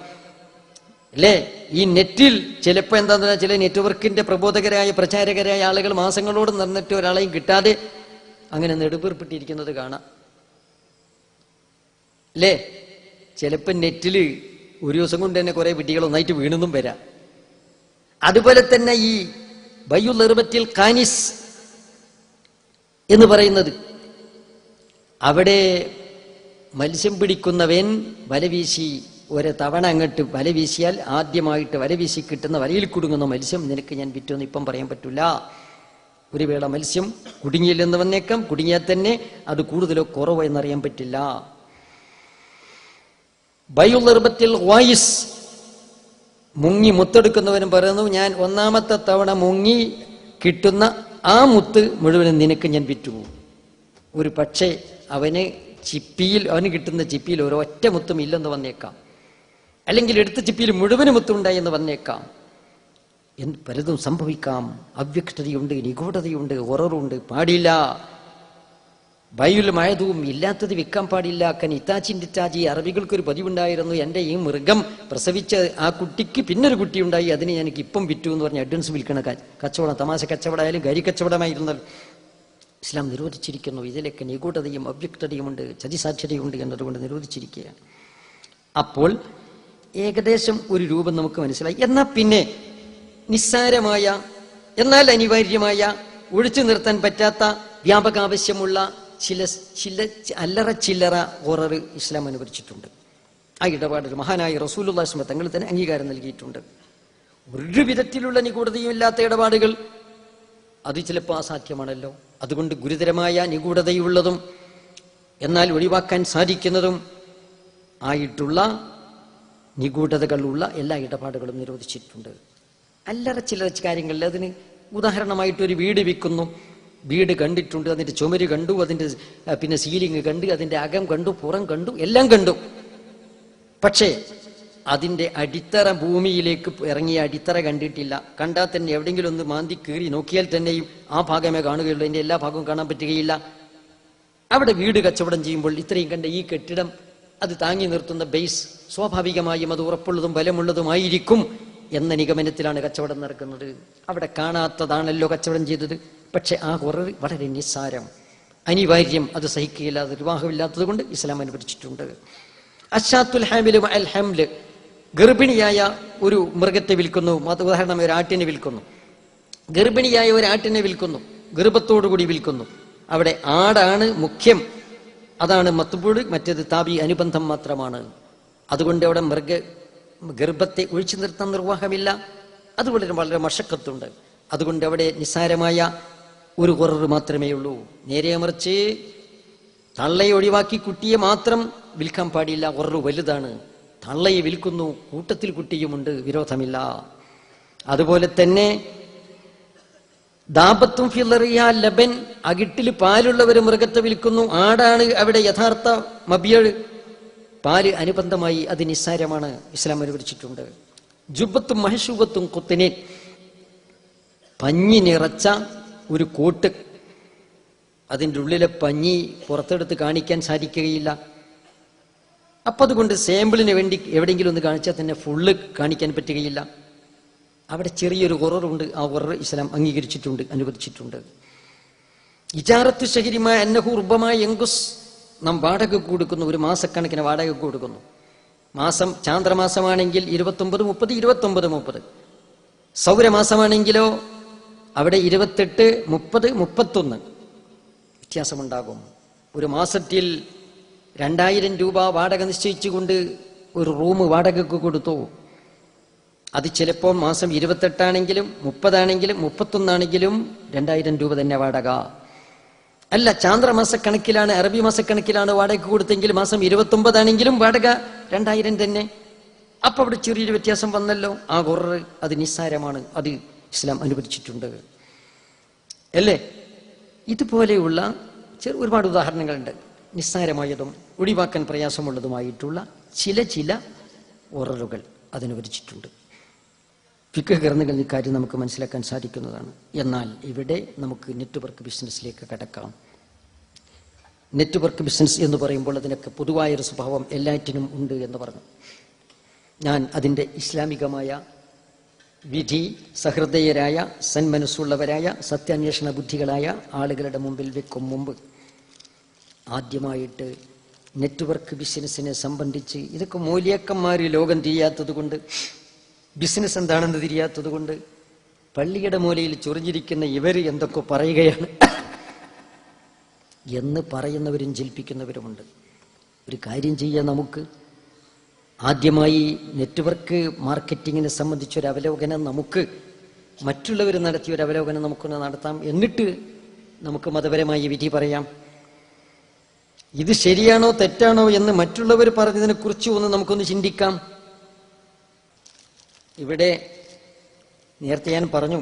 അല്ലേ? ഈ നെറ്റിൽ ചിലപ്പോ എന്താന്ന് പറഞ്ഞാൽ ചില നെറ്റ്വർക്കിന്റെ പ്രബോധകരായ പ്രചാരകരായ ആളുകൾ മാസങ്ങളോട് നടന്നിട്ട് ഒരാളെയും കിട്ടാതെ അങ്ങനെ നെടുപേർപ്പെട്ടിരിക്കുന്നത് കാണാം, അല്ലേ? ചിലപ്പോ നെറ്റില് ഒരു ദിവസം കൊണ്ട് തന്നെ കുറെ വിഡ്ഢികൾ ഒന്നായിട്ട് വീണെന്നും വരാം. അതുപോലെ തന്നെ ഈ ബൈഉൽ ഇർബത്തിൽ ഖാനിസ് എന്ന് പറയുന്നത്, അവിടെ മത്സ്യം പിടിക്കുന്നവൻ വലവീശി ഒരു തവണ അങ്ങോട്ട് വല വീശിയാൽ ആദ്യമായിട്ട് വല വീശി കിട്ടുന്ന വലയിൽ കുടുങ്ങുന്ന മത്സ്യം നിനക്ക് ഞാൻ വിറ്റോന്ന് ഇപ്പം പറയാൻ പറ്റൂല. ഒരു വേള മത്സ്യം കുടുങ്ങിയില്ലെന്ന് വന്നേക്കാം, കുടുങ്ങിയാൽ തന്നെ അത് കൂടുതലോ കുറവോ എന്നറിയാൻ പറ്റില്ല. ബൈഉൽ ഇർബത്തിൽ ഖവായിസ്, മുങ്ങി മുത്തെടുക്കുന്നവനും പറയുന്നു, ഞാൻ ഒന്നാമത്തെ തവണ മുങ്ങി കിട്ടുന്ന ആ മുത്ത് മുഴുവനും നിനക്ക് ഞാൻ വിറ്റു. ഒരു പക്ഷേ അവന് കിട്ടുന്ന ചിപ്പിയിൽ ഒരൊറ്റ മുത്തും ഇല്ലെന്ന് വന്നേക്കാം, അല്ലെങ്കിൽ എടുത്ത ചിപ്പിയിൽ മുഴുവനും മുത്തുണ്ടായി എന്ന് വന്നേക്കാം. പലതും സംഭവിക്കാം. അവ്യക്തതയുണ്ട്, നിഗൂഢതയുണ്ട്, ഉററുണ്ട്, പാടില്ല. ബൈഉൽ മഅദൂം, ഇല്ലാത്തത് വിൽക്കാൻ പാടില്ല. ഇത്താച്ചി അറബികൾക്കൊരു പതിവുണ്ടായിരുന്നു, എൻ്റെ ഈ മൃഗം പ്രസവിച്ച ആ കുട്ടിക്ക് പിന്നൊരു കുട്ടി ഉണ്ടായി, അതിനെ എനിക്ക് ഇപ്പം വിറ്റു എന്ന് പറഞ്ഞ് അഡ്വാൻസ് വിൽക്കണ കച്ചവടം, തമാശ കച്ചവടമായാലും ഗരി കച്ചവടമായിരുന്നല്ലോ. ഇസ്ലാം നിരോധിച്ചിരിക്കുന്നു. ഇതിലൊക്കെ നിഗൂഢതയും അവ്യക്തതയുമുണ്ട്, ചതിസാധ്യതയുണ്ട് എന്നതുകൊണ്ട് നിരോധിച്ചിരിക്കുകയാണ്. അപ്പോൾ ഏകദേശം ഒരു രൂപം നമുക്ക് മനസ്സിലായി. എന്നാൽ പിന്നെ നിസ്സാരമായ എന്നാൽ അനിവാര്യമായ ഒഴിച്ചു നിർത്താൻ പറ്റാത്ത വ്യാപകാവശ്യമുള്ള ചില അല്ലറ ചില്ലറ ഉറർ ഇസ്ലാം അനുവദിച്ചിട്ടുണ്ട്. ആ ഇടപാട് മഹാനായ റസൂലുള്ളാഹി സ്വല്ലല്ലാഹു അലൈഹി വസല്ലം തങ്ങൾ തന്നെ അംഗീകാരം നൽകിയിട്ടുണ്ട്. ഒരു വിധത്തിലുള്ള നിഗൂഢതയും ഇല്ലാത്ത ഇടപാടുകൾ അത് ചിലപ്പോൾ അസാധ്യമാണല്ലോ. അതുകൊണ്ട് ഗുരുതരമായ നിഗൂഢതയുള്ളതും എന്നാൽ ഒഴിവാക്കാൻ സാധിക്കുന്നതും ആയിട്ടുള്ള നിഗൂഢതകളുള്ള എല്ലാ ഇടപാടുകളും നിരോധിച്ചിട്ടുണ്ട്. അല്ലറ ചില്ലറ കാര്യങ്ങളിൽ അതിന് ഉദാഹരണമായിട്ടൊരു വീട് വിൽക്കുന്നു, വീട് കണ്ടിട്ടുണ്ട്, അതിൻ്റെ ചുമര് കണ്ടു, അതിൻ്റെ പിന്നെ സീലിംഗ് കണ്ട്, അതിൻ്റെ അകം കണ്ടു, പുറം കണ്ടു, എല്ലാം കണ്ടു. പക്ഷേ അതിൻ്റെ അടിത്തറ ഭൂമിയിലേക്ക് ഇറങ്ങിയ അടിത്തറ കണ്ടിട്ടില്ല. കണ്ടാൽ തന്നെ എവിടെയെങ്കിലും ഒന്ന് മാന്തി കീറി നോക്കിയാൽ തന്നെയും ആ ഭാഗമേ കാണുകയുള്ളൂ, അതിൻ്റെ എല്ലാ ഭാഗവും കാണാൻ പറ്റുകയില്ല. അവിടെ വീട് കച്ചവടം ചെയ്യുമ്പോൾ ഇത്രയും കണ്ട ഈ കെട്ടിടം അത് താങ്ങി നിർത്തുന്ന ബേസ് സ്വാഭാവികമായും അത് ഉറപ്പുള്ളതും ബലമുള്ളതുമായിരിക്കും എന്ന നിഗമനത്തിലാണ് കച്ചവടം നടക്കുന്നത്. അവിടെ കാണാത്തതാണല്ലോ കച്ചവടം ചെയ്തത്. പക്ഷെ ആ ഹൊറർ വളരെ നിസ്സാരം, അനിവാര്യം, അത് സഹിക്കുകയില്ലാതെ വിവാഹമില്ലാത്തത് കൊണ്ട് ഇസ്ലാം അനുവദിച്ചിട്ടുണ്ട്. അശാത്തുൽ ഹാമില് അൽ ഹംല്, ഗർഭിണിയായ ഒരു മൃഗത്തെ വിൽക്കുന്നു, ഉദാഹരണം ഒരു ആട്ടിനെ വിൽക്കുന്നു, ഗർഭിണിയായ ഒരു ആട്ടിനെ വിൽക്കുന്നു, ഗർഭത്തോടുകൂടി വിൽക്കുന്നു. അവിടെ ആടാണ് മുഖ്യം, അതാണ് മത്ബൂൾ, മറ്റേത് താബി അനുബന്ധം മാത്രമാണ്. അതുകൊണ്ട് അവിടെ ഗർഭത്തെ ഒഴിച്ചു നിർത്താൻ നിർവാഹമില്ല. അതുപോലെ വളരെ മഷക്കത്തുണ്ട്. അതുകൊണ്ട് അവിടെ നിസ്സാരമായ ഒരു ഹൊറർ മാത്രമേ ഉള്ളൂ. നേരെ മറിച്ച് തള്ളയെ ഒഴിവാക്കി കുട്ടിയെ മാത്രം വിൽക്കാൻ പാടില്ല, ഹൊറർ വലുതാണ്. തള്ളയെ വിൽക്കുന്നു, കൂട്ടത്തിൽ കുട്ടിയുമുണ്ട്, വിരോധമില്ല. അതുപോലെ തന്നെ ദാബത്തും ഫിലറിയ ലബൻ, അകിട്ടിൽ പാലുള്ള ഒരു മൃഗത്തെ വിൽക്കുന്നു, ആടാണ് അവിടെ യഥാർത്ഥ മബിയൾ, പാല് അനുബന്ധമായി, അത് നിസ്സാരമാണ്, ഇസ്ലാം അനുവദിച്ചിട്ടുണ്ട്. ജുബത്തും മഹശൂബത്തും കുത്തിനെ, പഞ്ഞി നിറച്ച ഒരു കോട്ട്, അതിൻ്റെ ഉള്ളിലെ പഞ്ഞി പുറത്തെടുത്ത് കാണിക്കാൻ സാധിക്കുകയില്ല. അപ്പം അതുകൊണ്ട് സാമ്പിളിന് വേണ്ടി എവിടെയെങ്കിലും ഒന്ന് കാണിച്ചാൽ തന്നെ ഫുള്ള് കാണിക്കാൻ പറ്റുകയില്ല. അവിടെ ചെറിയൊരു ഹൊററുണ്ട്, ആ ഹൊറർ ഇസ്ലാം അംഗീകരിച്ചിട്ടുണ്ട്, അനുവദിച്ചിട്ടുണ്ട്. ഇജാറത്തു ഷഹരിമായ അന്നഹു റുബമായ എങ്കുസ്, നാം വാടക കൊടുക്കുന്നു, ഒരു മാസക്കണക്കിന് വാടക കൊടുക്കുന്നു. മാസം ചാന്ദ്രമാസമാണെങ്കിൽ 29, 30, 29, 30. സൗരമാസമാണെങ്കിലോ അവിടെ 28, 30, 31 വ്യത്യാസമുണ്ടാകും. ഒരു മാസത്തിൽ 2000 രൂപ വാടക നിശ്ചയിച്ചുകൊണ്ട് ഒരു റൂം വാടകയ്ക്ക് കൊടുത്തു. അത് ചിലപ്പോൾ മാസം 28 ആണെങ്കിലും 30 ആണെങ്കിലും 31 ആണെങ്കിലും 2000 രൂപ തന്നെ വാടക. അല്ല, ചാന്ദ്രമാസക്കണക്കിലാണ്, അറബി മാസക്കണക്കിലാണ് വാടക കൊടുത്തെങ്കിൽ മാസം 29 ആണെങ്കിലും വാടക 2000 തന്നെ. അപ്പൊ അവിടെ ചെറിയൊരു വ്യത്യാസം വന്നല്ലോ. ആ ഹൊറർ അത് നിസ്സാരമാണ്, അത് ഇസ്ലാം അനുവദിച്ചിട്ടുണ്ട് അല്ലേ? ഇതുപോലെയുള്ള ഒരുപാട് ഉദാഹരണങ്ങളുണ്ട്. നിസ്സാരമായതും ഒഴിവാക്കാൻ പ്രയാസമുള്ളതുമായിട്ടുള്ള ചില ഹൊററുകൾ അതനുവദിച്ചിട്ടുണ്ട്. ഫിഖ് ഗ്രന്ഥങ്ങളിൽ ഇക്കാര്യം നമുക്ക് മനസ്സിലാക്കാൻ സാധിക്കുന്നതാണ്. എന്നാൽ ഇവിടെ നമുക്ക് നെറ്റ്വർക്ക് ബിസിനസ്സിലേക്ക് കടക്കാം. നെറ്റ്വർക്ക് ബിസിനസ് എന്ന് പറയുമ്പോൾ അതിനൊക്കെ പൊതുവായൊരു സ്വഭാവം എല്ലാറ്റിനും ഉണ്ട് എന്ന് പറഞ്ഞു. ഞാൻ അതിൻ്റെ ഇസ്ലാമികമായ വിധി സഹൃദയരായ സന്മനസ്സുള്ളവരായ സത്യാന്വേഷണ ബുദ്ധികളായ ആളുകളുടെ മുമ്പിൽ വെക്കും മുമ്പ് ആദ്യമായിട്ട് നെറ്റ്വർക്ക് ബിസിനസ്സിനെ സംബന്ധിച്ച്, ഇതൊക്കെ മൂല്യക്കന്മാർ ലോകം തിരിയാത്തത് കൊണ്ട്, ബിസിനസ് എന്താണെന്ന് തിരിയാത്തത് കൊണ്ട്, പള്ളിയുടെ മൂലയിൽ ചൊറിഞ്ഞിരിക്കുന്ന ഇവർ എന്തൊക്കെ പറയുകയാണ് എന്ന് പറയുന്നവരും ജൽപ്പിക്കുന്നവരുമുണ്ട്. ഒരു കാര്യം ചെയ്യാൻ നമുക്ക് ആദ്യമായി നെറ്റ്വർക്ക് മാർക്കറ്റിങ്ങിനെ സംബന്ധിച്ചൊരു അവലോകനം, നമുക്ക് മറ്റുള്ളവർ നടത്തിയൊരു അവലോകനം നമുക്കൊന്ന് നടത്താം. എന്നിട്ട് നമുക്ക് മതപരമായ വിധി പറയാം. ഇത് ശരിയാണോ തെറ്റാണോ എന്ന് മറ്റുള്ളവർ പറഞ്ഞതിനെ കുറിച്ച് നമുക്കൊന്ന് ചിന്തിക്കാം. ഇവിടെ നേരത്തെ ഞാൻ പറഞ്ഞു,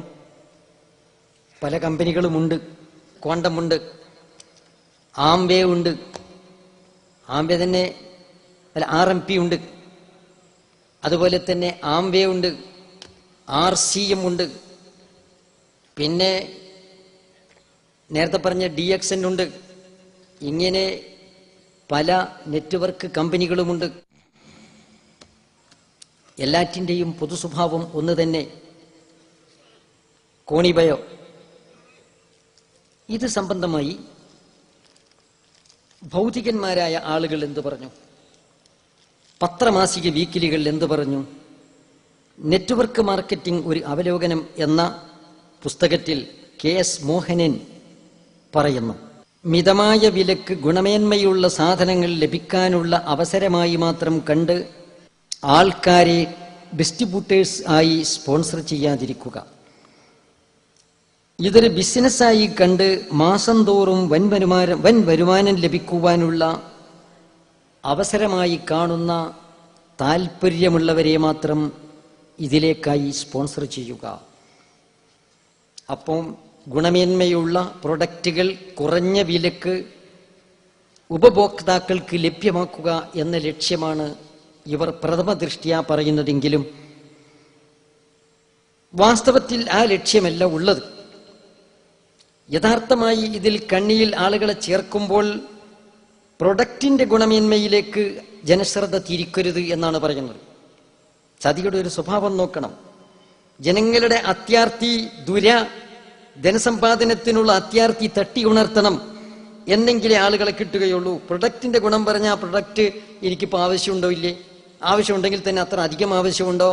പല കമ്പനികളുമുണ്ട്. ക്വാണ്ടമുണ്ട്, ആംബേ ഉണ്ട്, ആംബേ തന്നെ അല്ല RMP ഉണ്ട്, അതുപോലെ തന്നെ ആംബേ ഉണ്ട്, RCM ഉണ്ട്, പിന്നെ നേരത്തെ പറഞ്ഞ DXN ഉണ്ട്. ഇങ്ങനെ പല നെറ്റ്വർക്ക് കമ്പനികളുമുണ്ട്. എല്ലാറ്റിൻ്റെയും പൊതു സ്വഭാവം ഒന്ന് തന്നെ. കോണിബയോ ഇത് സംബന്ധമായി ഭൗതികന്മാരായ ആളുകൾ എന്തു പറഞ്ഞു, പത്രമാസിക വീക്കിലികൾ എന്തു പറഞ്ഞു? നെറ്റ്വർക്ക് മാർക്കറ്റിംഗ് ഒരു അവലോകനം എന്ന പുസ്തകത്തിൽ KS മോഹനൻ പറയുന്നു, മിതമായ വിലക്ക് ഗുണമേന്മയുള്ള സാധനങ്ങൾ ലഭിക്കാനുള്ള അവസരമായി മാത്രം കണ്ട് ആൾക്കാരെ ഡിസ്ട്രിബ്യൂട്ടേഴ്സ് ആയി സ്പോൺസർ ചെയ്യാതിരിക്കുക. ഇതൊരു ബിസിനസ്സായി കണ്ട് മാസം തോറും വൻ വരുമാനം ലഭിക്കുവാനുള്ള അവസരമായി കാണുന്ന താല്പര്യമുള്ളവരെ മാത്രം ഇതിലേക്കായി സ്പോൺസർ ചെയ്യുക. അപ്പം ഗുണമേന്മയുള്ള പ്രൊഡക്റ്റുകൾ കുറഞ്ഞ വിലക്ക് ഉപഭോക്താക്കൾക്ക് ലഭ്യമാക്കുക എന്ന ലക്ഷ്യമാണ് ഇവർ പ്രഥമ ദൃഷ്ട്യാ പറയുന്നതെങ്കിലും വാസ്തവത്തിൽ ആ ലക്ഷ്യമല്ല ഉള്ളത്. യഥാർത്ഥമായി ഇതിൽ കണ്ണിയിൽ ആളുകളെ ചേർക്കുമ്പോൾ പ്രൊഡക്റ്റിന്റെ ഗുണമേന്മയിലേക്ക് ജനശ്രദ്ധ തിരിക്കരുത് എന്നാണ് പറയുന്നത്. ചതിയുടെ ഒരു സ്വഭാവം നോക്കണം. ജനങ്ങളുടെ അത്യാർത്തി ധനസമ്പാദനത്തിനുള്ള അത്യാർത്തി തട്ടി ഉണർത്തണം എന്നെങ്കിലേ ആളുകളെ കിട്ടുകയുള്ളൂ. പ്രൊഡക്റ്റിന്റെ ഗുണം പറഞ്ഞാൽ ആ പ്രൊഡക്റ്റ് എനിക്കിപ്പോൾ ആവശ്യമുണ്ടോ ഇല്ലേ? ആവശ്യമുണ്ടെങ്കിൽ തന്നെ അത്ര അധികം ആവശ്യമുണ്ടോ?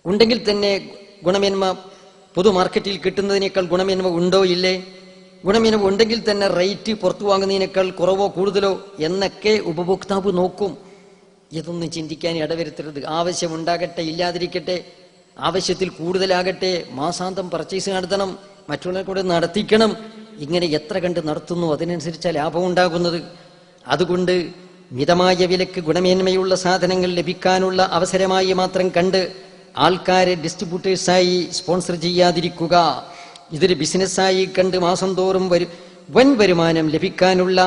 ഉണ്ടെങ്കിൽ തന്നെ ഗുണമേന്മ പൊതു മാർക്കറ്റിൽ കിട്ടുന്നതിനേക്കാൾ ഗുണമേന്മ ഉണ്ടോ ഇല്ലേ? ഗുണമേന്മ ഉണ്ടെങ്കിൽ തന്നെ റേറ്റ് പുറത്തു വാങ്ങുന്നതിനേക്കാൾ കുറവോ കൂടുതലോ എന്നൊക്കെ ഉപഭോക്താവ് നോക്കും. ഇതൊന്നും ചിന്തിക്കാൻ ഇടവരുത്തരുത്. ആവശ്യമുണ്ടാകട്ടെ, ഇല്ലാതിരിക്കട്ടെ, ആവശ്യത്തിൽ കൂടുതലാകട്ടെ, മാസാന്തം പർച്ചേസ് നടത്തണം, മറ്റുള്ളവരെ കൂടെ നടത്തിക്കണം. ഇങ്ങനെ എത്ര കണ്ട് നടത്തുന്നു അതിനനുസരിച്ചാണ് ലാഭം ഉണ്ടാകുന്നത്. അതുകൊണ്ട് മിതമായ വിലക്ക് ഗുണമേന്മയുള്ള സാധനങ്ങൾ ലഭിക്കാനുള്ള അവസരമായി മാത്രം കണ്ട് ആൾക്കാരെ ഡിസ്ട്രിബ്യൂട്ടേഴ്സായി സ്പോൺസർ ചെയ്യാതിരിക്കുക. ഇതൊരു ബിസിനസ്സായി കണ്ട് മാസം തോറും വൻ വരുമാനം ലഭിക്കാനുള്ള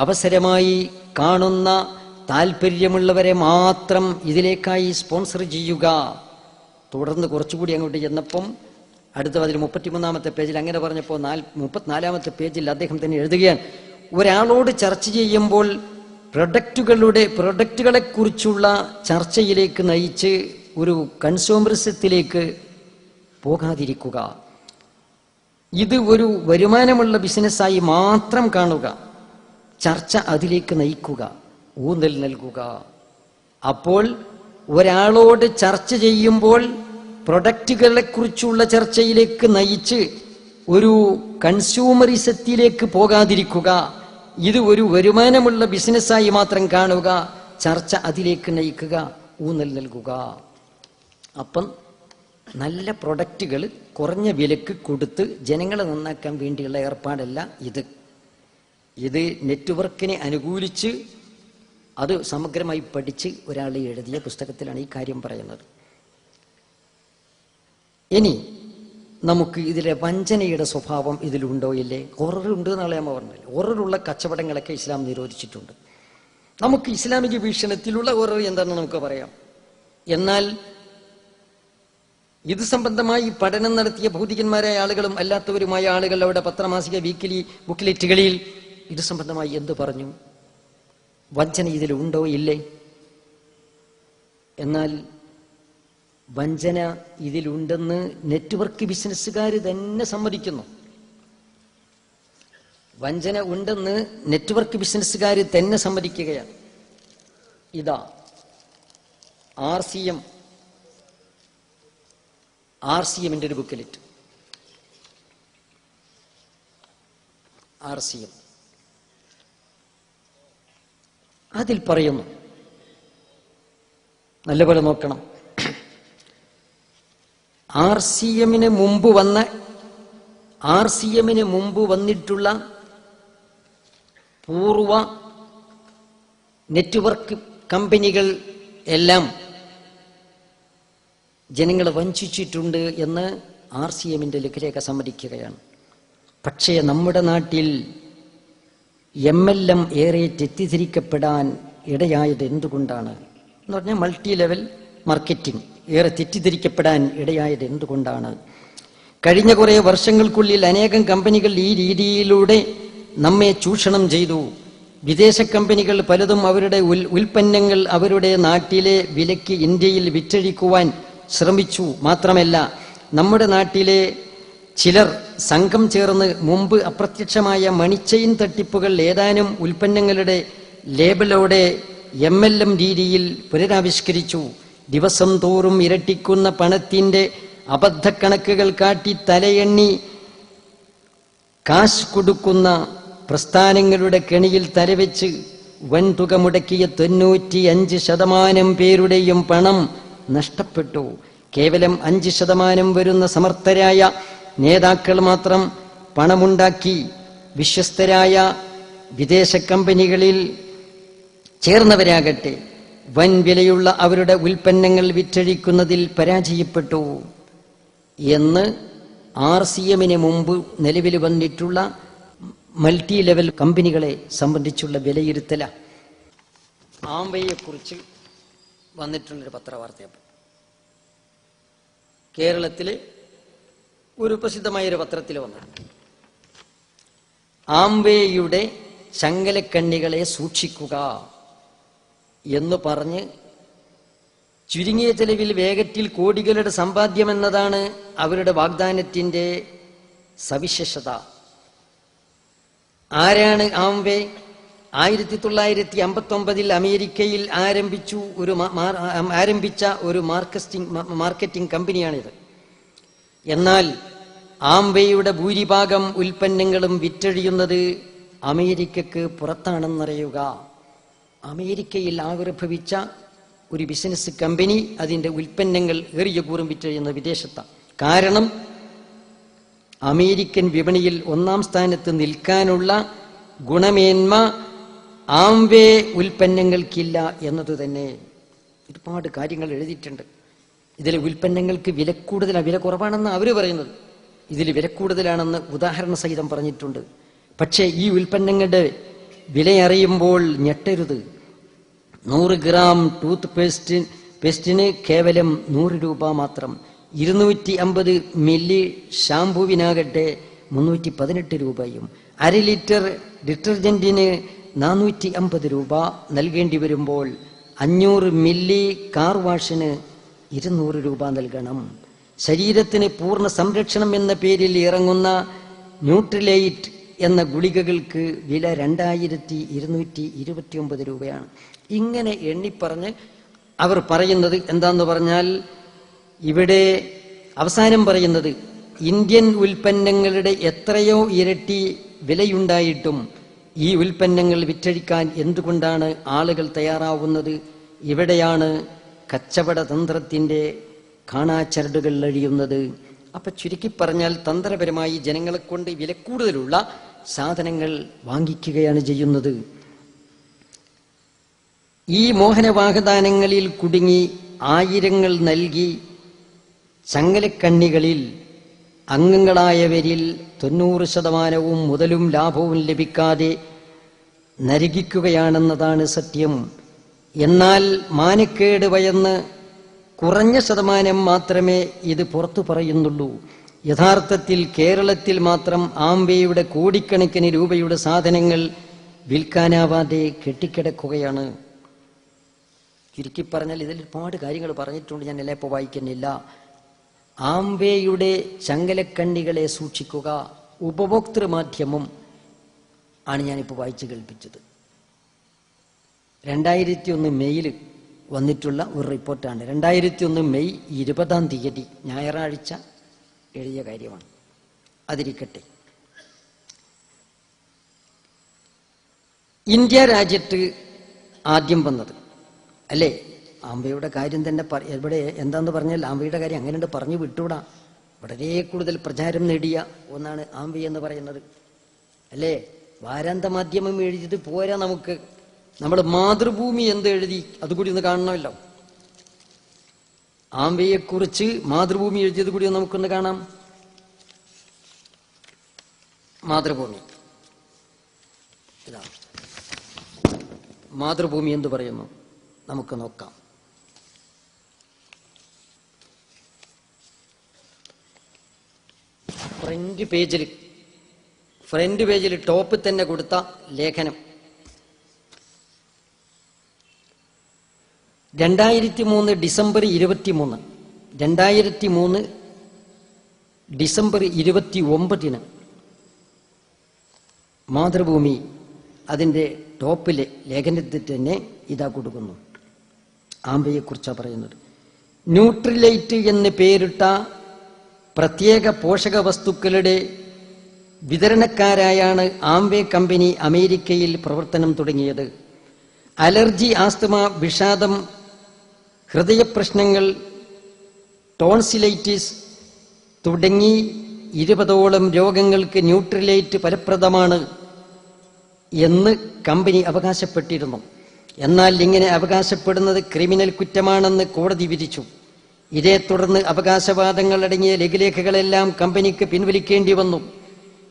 അവസരമായി കാണുന്ന താല്പര്യമുള്ളവരെ മാത്രം ഇതിലേക്കായി സ്പോൺസർ ചെയ്യുക. തുടർന്ന് കുറച്ചുകൂടി അങ്ങോട്ട് ചെന്നപ്പം അടുത്ത അതിൽ 33-ാമത്തെ പേജിൽ അങ്ങനെ പറഞ്ഞപ്പോൾ 34-ാമത്തെ പേജിൽ അദ്ദേഹം തന്നെ എഴുതുകയാണ്, ഒരാളോട് ചർച്ച ചെയ്യുമ്പോൾ പ്രൊഡക്റ്റുകളെ കുറിച്ചുള്ള ചർച്ചയിലേക്ക് നയിച്ച് ഒരു കൺസ്യൂമറിസത്തിലേക്ക് പോകാതിരിക്കുക. ഇത് ഒരു വരുമാനമുള്ള ബിസിനസ്സായി മാത്രം കാണുക, ചർച്ച അതിലേക്ക് നയിക്കുക, ഊന്നൽ നൽകുക. അപ്പോൾ ഒരാളോട് ചർച്ച ചെയ്യുമ്പോൾ പ്രൊഡക്റ്റുകളെ കുറിച്ചുള്ള ചർച്ചയിലേക്ക് നയിച്ച് ഒരു കൺസ്യൂമറിസത്തിലേക്ക് പോകാതിരിക്കുക. ഇത് ഒരു വരുമാനമുള്ള ബിസിനസ്സായി മാത്രം കാണുക, ചർച്ച അതിലേക്ക് നയിക്കുക, ഊന്നൽ നൽകുക. അപ്പം നല്ല പ്രൊഡക്റ്റുകൾ കുറഞ്ഞ വിലക്ക് കൊടുത്ത് ജനങ്ങളെ നന്നാക്കാൻ വേണ്ടിയുള്ള ഏർപ്പാടല്ല ഇത്. നെറ്റ്വർക്കിനെ അനുകൂലിച്ച് അത് സമഗ്രമായി പഠിച്ച് ഒരാൾ എഴുതിയ പുസ്തകത്തിലാണ് ഈ കാര്യം പറയുന്നത്. ഇനി നമുക്ക് ഇതിലെ വഞ്ചനയുടെ സ്വഭാവം ഇതിലുണ്ടോ ഇല്ലേ? ഹൊററുണ്ട് എന്നാണ് ഞാൻ പറഞ്ഞത്. ഹൊററുള്ള കച്ചവടങ്ങളൊക്കെ ഇസ്ലാം നിരോധിച്ചിട്ടുണ്ട്. നമുക്ക് ഇസ്ലാമിക വീക്ഷണത്തിലുള്ള ഹൊറർ എന്താണെന്ന് നമുക്ക് പറയാം. എന്നാൽ ഇത് സംബന്ധമായി പഠനം നടത്തിയ ഭൗതികന്മാരായ ആളുകളും അല്ലാത്തവരുമായ ആളുകൾ അവിടെ പത്രമാസിക വീക്കിലി ബുക്ക്ലെറ്റുകളിൽ ഇത് സംബന്ധമായി എന്ത് പറഞ്ഞു? വഞ്ചന ഇതിലുണ്ടോ ഇല്ലേ? എന്നാൽ വഞ്ചന ഇതിലുണ്ടെന്ന് നെറ്റ്വർക്ക് ബിസിനസ്സുകാർ തന്നെ സമ്മതിക്കുന്നു. വഞ്ചന ഉണ്ടെന്ന് നെറ്റ്വർക്ക് ബിസിനസ്സുകാർ തന്നെ സമ്മതിക്കുകയാണ്. ഇതാ RCMന്റെ ഒരു ബുക്കിലെറ്റ്. RCM അതിൽ പറയുന്നു, നല്ലപോലെ നോക്കണം. RCMന് മുമ്പ് വന്നിട്ടുള്ള പൂർവ നെറ്റ്വർക്ക് കമ്പനികൾ എല്ലാം ജനങ്ങളെ വഞ്ചിച്ചിട്ടുണ്ട് എന്ന് RCMന്റെ ലഘുലേഖ സമ്മതിക്കുകയാണ്. പക്ഷേ നമ്മുടെ നാട്ടിൽ MLM ഏറെ തെറ്റിദ്ധരിക്കപ്പെടാൻ ഇടയായത് എന്തുകൊണ്ടാണ് എന്ന് പറഞ്ഞാൽ മൾട്ടി ലെവൽ മാർക്കറ്റിംഗ് ഏറെ തെറ്റിദ്ധരിക്കപ്പെടാൻ ഇടയായത് എന്തുകൊണ്ടാണ്? കഴിഞ്ഞ കുറേ വർഷങ്ങൾക്കുള്ളിൽ അനേകം കമ്പനികൾ ഈ രീതിയിലൂടെ നമ്മെ ചൂഷണം ചെയ്തു. വിദേശ കമ്പനികൾ പലതും അവരുടെ ഉൽപ്പന്നങ്ങൾ അവരുടെ നാട്ടിലെ വിലയ്ക്ക് ഇന്ത്യയിൽ വിറ്റഴിക്കുവാൻ ശ്രമിച്ചു. മാത്രമല്ല, നമ്മുടെ നാട്ടിലെ ചിലർ സംഘം ചേർന്ന് മുമ്പ് അപ്രത്യക്ഷമായ മണിച്ചെയിൻ തട്ടിപ്പുകൾ ഏതാനും ഉൽപ്പന്നങ്ങളുടെ ലേബലോടെ MLM രീതിയിൽ പുനരാവിഷ്കരിച്ചു. ദിവസം തോറും ഇരട്ടിക്കുന്ന പണത്തിന്റെ അബദ്ധക്കണക്കുകൾ കാട്ടി തലയെണ്ണി കാശ് കൊടുക്കുന്ന പ്രസ്ഥാനങ്ങളുടെ കെണിയിൽ തലവെച്ച് വൻതുക മുടക്കിയ 95% പേരുടെയും പണം നഷ്ടപ്പെട്ടു. കേവലം 5% വരുന്ന സമർത്ഥരായ നേതാക്കൾ മാത്രം പണമുണ്ടാക്കി. വിശ്വസ്തരായ വിദേശ കമ്പനികളിൽ ചേർന്നവരാകട്ടെ വൻ വിലയുള്ള അവരുടെ ഉൽപ്പന്നങ്ങൾ വിറ്റഴിക്കുന്നതിൽ പരാജയപ്പെട്ടു എന്ന് RCMന് മുമ്പ് നിലവിൽ വന്നിട്ടുള്ള മൾട്ടി ലെവൽ കമ്പനികളെ സംബന്ധിച്ചുള്ള വിലയിരുത്തല. ആംവെയെക്കുറിച്ച് വന്നിട്ടുള്ളൊരു പത്രവാർത്തയപ്പോൾ കേരളത്തിലെ ഒരു പ്രസിദ്ധമായൊരു പത്രത്തിൽ വന്നിട്ടുണ്ട്. ആംവേയുടെ ചങ്ങലക്കണ്ണികളെ സൂക്ഷിക്കുക എന്ന് പറഞ്ഞ് ചുരുങ്ങിയ ചെലവിൽ വേഗത്തിൽ കോടികളുടെ സമ്പാദ്യമെന്നതാണ് അവരുടെ വാഗ്ദാനത്തിന്റെ സവിശേഷത. ആരാണ് ആംവേ? 1959 അമേരിക്കയിൽ ആരംഭിച്ച ഒരു മാർക്കറ്റിംഗ് കമ്പനിയാണിത്. എന്നാൽ ആംവേയുടെ ഭൂരിഭാഗം ഉൽപ്പന്നങ്ങളും വിറ്റഴിയുന്നത് അമേരിക്കക്ക് പുറത്താണെന്നറിയുക. അമേരിക്കയിൽ ആവിർഭവിച്ച ഒരു ബിസിനസ് കമ്പനി അതിന്റെ ഉൽപ്പന്നങ്ങൾ ഏറിയ കൂറും വിറ്റഴിയുന്നത് വിദേശത്താണ്. കാരണം അമേരിക്കൻ വിപണിയിൽ 1-ാം സ്ഥാനത്ത് നിൽക്കാനുള്ള ഗുണമേന്മ ആംവേ ഉൽപ്പന്നങ്ങൾക്കില്ല എന്നത് തന്നെ. ഒരുപാട് കാര്യങ്ങൾ എഴുതിയിട്ടുണ്ട്. ഇതിലെ ഉൽപ്പന്നങ്ങൾക്ക് വില കൂടുതലാണ്, വില കുറവാണെന്ന് അവർ പറയുന്നത്. ഇതിൽ വില കൂടുതലാണെന്ന് ഉദാഹരണ സഹിതം പറഞ്ഞിട്ടുണ്ട്. പക്ഷേ ഈ ഉൽപ്പന്നങ്ങളുടെ വില അറിയുമ്പോൾ ഞെട്ടരുത്. 100 ഗ്രാം ടൂത്ത് പേസ്റ്റിന് കേവലം 100 രൂപ മാത്രം. 250 മില്ലി ഷാംപൂവിനാകട്ടെ 318 രൂപയും. 1/2 ലിറ്റർ ഡിറ്റർജന്റിന് 450 രൂപ നൽകേണ്ടി വരുമ്പോൾ 500 മില്ലി കാർ വാഷിന് 200 രൂപ നൽകണം. ശരീരത്തിന് പൂർണ്ണ സംരക്ഷണം എന്ന പേരിൽ ഇറങ്ങുന്ന ന്യൂട്രിലൈറ്റ് എന്ന ഗുളികകൾക്ക് വില 2229 രൂപയാണ്. ഇങ്ങനെ എണ്ണിപ്പറഞ്ഞ് അവർ പറയുന്നത് എന്താന്ന് പറഞ്ഞാൽ, ഇവിടെ അവസാനം പറയുന്നത് ഇന്ത്യൻ ഉൽപ്പന്നങ്ങളുടെ എത്രയോ ഇരട്ടി വിലയുണ്ടായിട്ടും ഈ ഉൽപ്പന്നങ്ങൾ വിറ്റഴിക്കാൻ എന്തുകൊണ്ടാണ് ആളുകൾ തയ്യാറാവുന്നത്? ഇവിടെയാണ് കച്ചവട തന്ത്രത്തിന്റെ കാണാച്ചരടുകൾ അഴിയുന്നത്. അപ്പൊ ചുരുക്കി പറഞ്ഞാൽ തന്ത്രപരമായി ജനങ്ങളെ കൊണ്ട് വില കൂടുതലുള്ള സാധനങ്ങൾ വാങ്ങിക്കുകയാണ് ചെയ്യുന്നത്. ഈ മോഹനവാഗ്ദാനങ്ങളിൽ കുടുങ്ങി ആയിരങ്ങൾ നൽകി ചങ്ങലക്കണ്ണികളിൽ അംഗങ്ങളായവരിൽ 90% മുതലും ലാഭവും ലഭിക്കാതെ നരകിക്കുകയാണെന്നതാണ് സത്യം. എന്നാൽ മാനക്കേട് ഭയന്ന് കുറഞ്ഞ ശതമാനം മാത്രമേ ഇത് പുറത്തു പറയുന്നുള്ളൂ. യഥാർത്ഥത്തിൽ കേരളത്തിൽ മാത്രം ആംവേയുടെ കോടിക്കണക്കിന് രൂപയുടെ സാധനങ്ങൾ വിൽക്കാനാവാതെ കെട്ടിക്കിടക്കുകയാണ്. ചുരുക്കി പറഞ്ഞാൽ ഇതിൽ ഒരുപാട് കാര്യങ്ങൾ പറഞ്ഞിട്ടുണ്ട്, ഞാൻ എല്ലാം ഇപ്പോൾ വായിക്കുന്നില്ല. ആംവേയുടെ ചങ്ങലക്കണ്ണികളെ സൂക്ഷിക്കുക, ഉപഭോക്തൃ മാധ്യമം ആണ് ഞാനിപ്പോൾ വായിച്ചു കേൾപ്പിച്ചത്. 2001 മെയ്യിൽ വന്നിട്ടുള്ള ഒരു റിപ്പോർട്ടാണ്. 2001 മെയ് 20-ാം തീയതി ഞായറാഴ്ച എഴുതിയ കാര്യമാണ്. അതിരിക്കട്ടെ, ഇന്ത്യ രാജ്യത്ത് ആദ്യം വന്നത് അല്ലേ ആംബയുടെ കാര്യം തന്നെ. ഇവിടെ എന്താന്ന് പറഞ്ഞാൽ ആംബയുടെ കാര്യം അങ്ങനെ പറഞ്ഞു വിട്ടൂടാ. വളരെ കൂടുതൽ പ്രചാരം നേടിയ ഒന്നാണ് ആംബി എന്ന് പറയുന്നത് അല്ലേ. വാരാന്ത മാധ്യമം എഴുതിയത് പോരാ, നമുക്ക് നമ്മൾ മാതൃഭൂമി എന്ത് എഴുതി അതുകൂടി ഒന്ന് കാണണമല്ലോ. ആംബയെക്കുറിച്ച് മാതൃഭൂമി എഴുതിയത് കൂടി നമുക്കൊന്ന് കാണാം. മാതൃഭൂമി ഇതാണ്. മാതൃഭൂമി എന്ത് പറയുന്നു നമുക്ക് നോക്കാം. ഫ്രണ്ട് പേജിൽ ടോപ്പ് തന്നെ കൊടുത്ത ലേഖനം 2003 ഡിസംബർ 23, 2003 ഡിസംബർ 29 മാതൃഭൂമി അതിൻ്റെ ടോപ്പിലെ ലേഖനത്തിൽ തന്നെ ഇതാ കൊടുക്കുന്നു. ആംബയെക്കുറിച്ചാണ് പറയുന്നത്. ന്യൂട്രിലൈറ്റ് എന്ന് പേരിട്ട പ്രത്യേക പോഷക വസ്തുക്കളുടെ വിതരണക്കാരായാണ് ആംവേ കമ്പനി അമേരിക്കയിൽ പ്രവർത്തനം തുടങ്ങിയത്. അലർജി, ആസ്തമ, വിഷാദം, ഹൃദയപ്രശ്നങ്ങൾ, ടോൺസിലൈറ്റിസ് തുടങ്ങി 20ഓളം രോഗങ്ങൾക്ക് ന്യൂട്രിലൈറ്റ് ഫലപ്രദമാണ് എന്ന് കമ്പനി അവകാശപ്പെട്ടിരുന്നു. എന്നാൽ ഇങ്ങനെ അവകാശപ്പെടുന്നത് ക്രിമിനൽ കുറ്റമാണെന്ന് കോടതി വിധിച്ചു. ഇതേ തുടർന്ന് അവകാശവാദങ്ങൾ അടങ്ങിയ ലഘുലേഖകളെല്ലാം കമ്പനിക്ക് പിൻവലിക്കേണ്ടി വന്നു.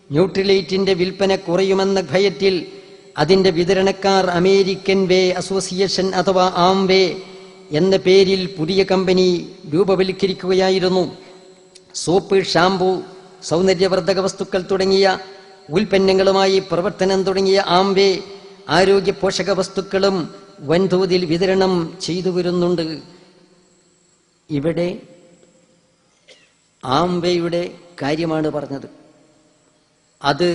ന്യൂട്രിലൈറ്റിന്റെ വിൽപ്പന കുറയുമെന്ന ഭയത്തിൽ അതിന്റെ വിതരണക്കാർ അമേരിക്കൻ വേ അസോസിയേഷൻ അഥവാ ആംവേ എന്ന പേരിൽ പുതിയ കമ്പനി രൂപവൽക്കരിക്കുകയായിരുന്നു. സോപ്പ്, ഷാംപൂ, സൗന്ദര്യവർദ്ധക വസ്തുക്കൾ തുടങ്ങിയ ഉൽപ്പന്നങ്ങളുമായി പ്രവർത്തനം തുടങ്ങിയ ആംവേ ആരോഗ്യ പോഷക വസ്തുക്കളും വൻതോതിൽ വിതരണം ചെയ്തു വരുന്നുണ്ട്. ഇവിടെ ആംബയുടെ കാര്യമാണ് പറഞ്ഞത്. അത്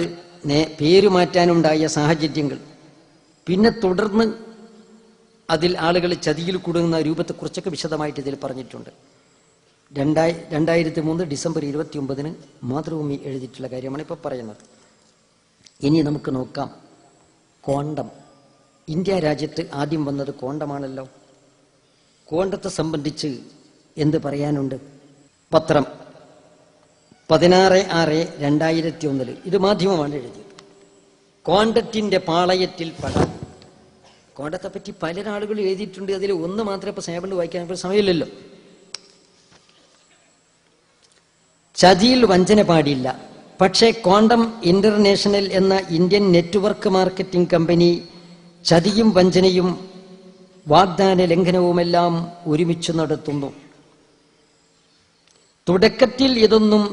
പേരുമാറ്റാനുണ്ടായ സാഹചര്യങ്ങൾ, പിന്നെ തുടർന്ന് അതിൽ ആളുകൾ ചതിയിൽ കുടുങ്ങുന്ന രൂപത്തെക്കുറിച്ചൊക്കെ വിശദമായിട്ട് ഇതിൽ പറഞ്ഞിട്ടുണ്ട്. 2003 ഡിസംബർ 29 മാതൃഭൂമി എഴുതിയിട്ടുള്ള കാര്യമാണ് ഇപ്പോൾ പറയുന്നത്. ഇനി നമുക്ക് നോക്കാം ക്വാണ്ടം. ഇന്ത്യ രാജ്യത്ത് ആദ്യം വന്നത് ക്വാണ്ടമാണല്ലോ. ക്വാണ്ടത്തെ സംബന്ധിച്ച് എന്ത് പറയാനുണ്ട്? പത്രം 16/6/2001, ഇത് മാധ്യമമാണ് എഴുതിയത്. ക്വാണ്ടത്തിന്റെ പാളയത്തിൽ പടാൻ. ക്വാണ്ടത്തെ പറ്റി പല ആളുകളും എഴുതിയിട്ടുണ്ട്. അതിൽ ഒന്ന് മാത്രമേ ഇപ്പൊ സാമ്പിൾ വായിക്കാൻ സമയമില്ലല്ലോ. ചതിയിൽ വഞ്ചന പാടില്ല. പക്ഷേ ക്വാണ്ടം ഇന്റർനാഷണൽ എന്ന ഇന്ത്യൻ നെറ്റ്വർക്ക് മാർക്കറ്റിംഗ് കമ്പനി ചതിയും വഞ്ചനയും വാഗ്ദാന ലംഘനവുമെല്ലാം ഒരുമിച്ച് നടത്തുന്നു. തുടക്കത്തിൽ ഇതൊന്നും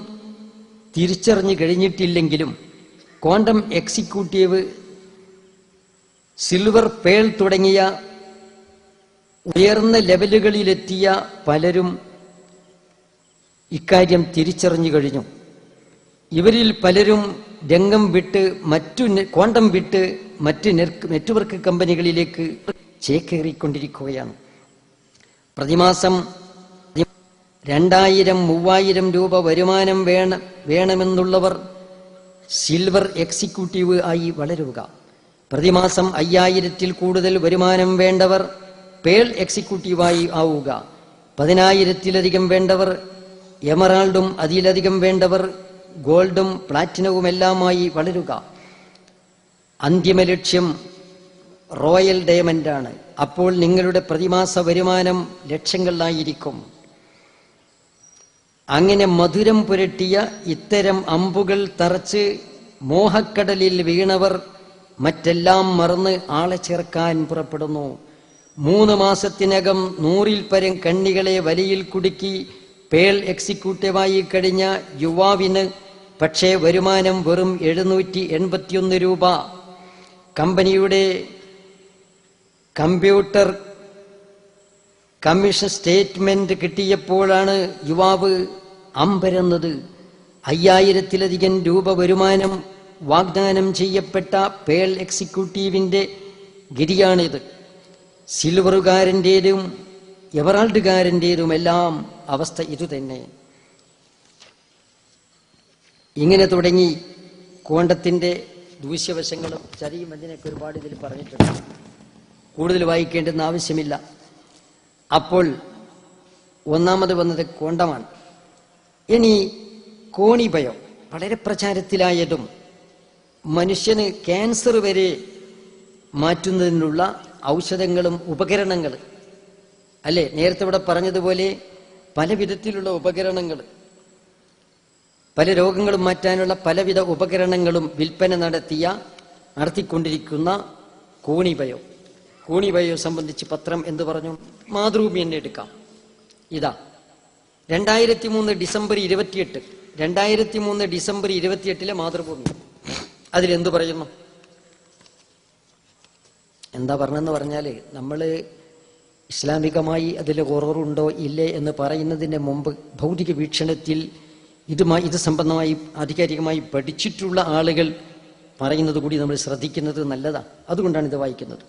തിരിച്ചറിഞ്ഞു കഴിഞ്ഞിട്ടില്ലെങ്കിലും ക്വാണ്ടം എക്സിക്യൂട്ടീവ്, സിൽവർ, പേൾ തുടങ്ങിയ ഉയർന്ന ലെവലുകളിലെത്തിയ പലരും ഇക്കാര്യം തിരിച്ചറിഞ്ഞു കഴിഞ്ഞു. ഇവരിൽ പലരും രംഗം വിട്ട് ക്വാണ്ടം വിട്ട് മറ്റ് നെറ്റ്വർക്ക് കമ്പനികളിലേക്ക് ചേക്കേറിക്കൊണ്ടിരിക്കുകയാണ്. പ്രതിമാസം 2000-3000 രൂപ വരുമാനം വേണമെന്നുള്ളവർ സിൽവർ എക്സിക്യൂട്ടീവ് ആയി വളരുക. പ്രതിമാസം 5000-ൽ കൂടുതൽ വരുമാനം വേണ്ടവർ പേൾ എക്സിക്യൂട്ടീവായി ആവുക. 10,000-ലധികം വേണ്ടവർ എമറാൾഡും അതിലധികം വേണ്ടവർ ഗോൾഡും പ്ലാറ്റിനവുമെല്ലാമായി വളരുക. അന്തിമ ലക്ഷ്യം റോയൽ ഡയമണ്ടാണ്. അപ്പോൾ നിങ്ങളുടെ പ്രതിമാസ വരുമാനം ലക്ഷങ്ങളിലായിരിക്കും. അങ്ങനെ മധുരം പുരട്ടിയ ഇത്തരം അമ്പുകൾ തറച്ച് മോഹക്കടലിൽ വീണവർ മറ്റെല്ലാം മറന്ന് ആളെ ചേർക്കാൻ പുറപ്പെടുന്നു. 3 മാസത്തിനകം 100-ൽ പരം കണ്ണികളെ വലയിൽ കുടുക്കി പേൾ എക്സിക്യൂട്ടീവായി കഴിഞ്ഞ യുവാവിന് പക്ഷേ വരുമാനം വെറും 781 രൂപ. കമ്പനിയുടെ കമ്പ്യൂട്ടർ കമ്മീഷൻ സ്റ്റേറ്റ്മെന്റ് കിട്ടിയപ്പോഴാണ് യുവാവ് അമ്പരന്നത്. 5000-ലധികം രൂപ വരുമാനം വാഗ്ദാനം ചെയ്യപ്പെട്ട പേൾ എക്സിക്യൂട്ടീവിന്റെ ഗതിയാണിത്. സിൽവറുകാരൻ്റെതും എമറാൾഡുകാരൻ്റെതുമെല്ലാം അവസ്ഥ ഇതുതന്നെ. ഇങ്ങനെ തുടങ്ങി ക്വാണ്ടത്തിന്റെ ദൂഷ്യവശങ്ങളും ചതിയും അതിനൊക്കെ ഒരുപാട് ഇതിൽ പറഞ്ഞിട്ടുണ്ട്. കൂടുതൽ വായിക്കേണ്ടെന്ന് ആവശ്യമില്ല. അപ്പോൾ ഒന്നാമത് വന്നത് ക്വാണ്ടമാണ്. ഇനി കോണിബയോ, വളരെ പ്രചാരത്തിലായതും മനുഷ്യന് ക്യാൻസർ വരെ മാറ്റുന്നതിനുള്ള ഔഷധങ്ങളും ഉപകരണങ്ങൾ അല്ലേ? നേരത്തെ ഇവിടെ പറഞ്ഞതുപോലെ പല വിധത്തിലുള്ള ഉപകരണങ്ങൾ, പല രോഗങ്ങളും മാറ്റാനുള്ള പലവിധ ഉപകരണങ്ങളും വിൽപ്പന നടത്തിക്കൊണ്ടിരിക്കുന്ന കോണിബയോ സംബന്ധിച്ച് പത്രം എന്ത് പറഞ്ഞു? മാതൃഭൂമി തന്നെ എടുക്കാം. ഇതാ 2003 ഡിസംബർ 28, 2003 ഡിസംബർ 28 മാതൃഭൂമി. അതിലെന്ത് പറയുന്നു? എന്താ പറഞ്ഞെന്ന് പറഞ്ഞാൽ, നമ്മൾ ഇസ്ലാമികമായി അതിൽ കുറവുണ്ടോ ഇല്ലേ എന്ന് പറയുന്നതിന് മുമ്പ് ഭൗതിക വീക്ഷണത്തിൽ ഇത് സംബന്ധമായി ആധികാരികമായി പഠിച്ചിട്ടുള്ള ആളുകൾ പറയുന്നത് കൂടി നമ്മൾ ശ്രദ്ധിക്കുന്നത് നല്ലതാണ്. അതുകൊണ്ടാണ് ഇത് വായിക്കുന്നത്.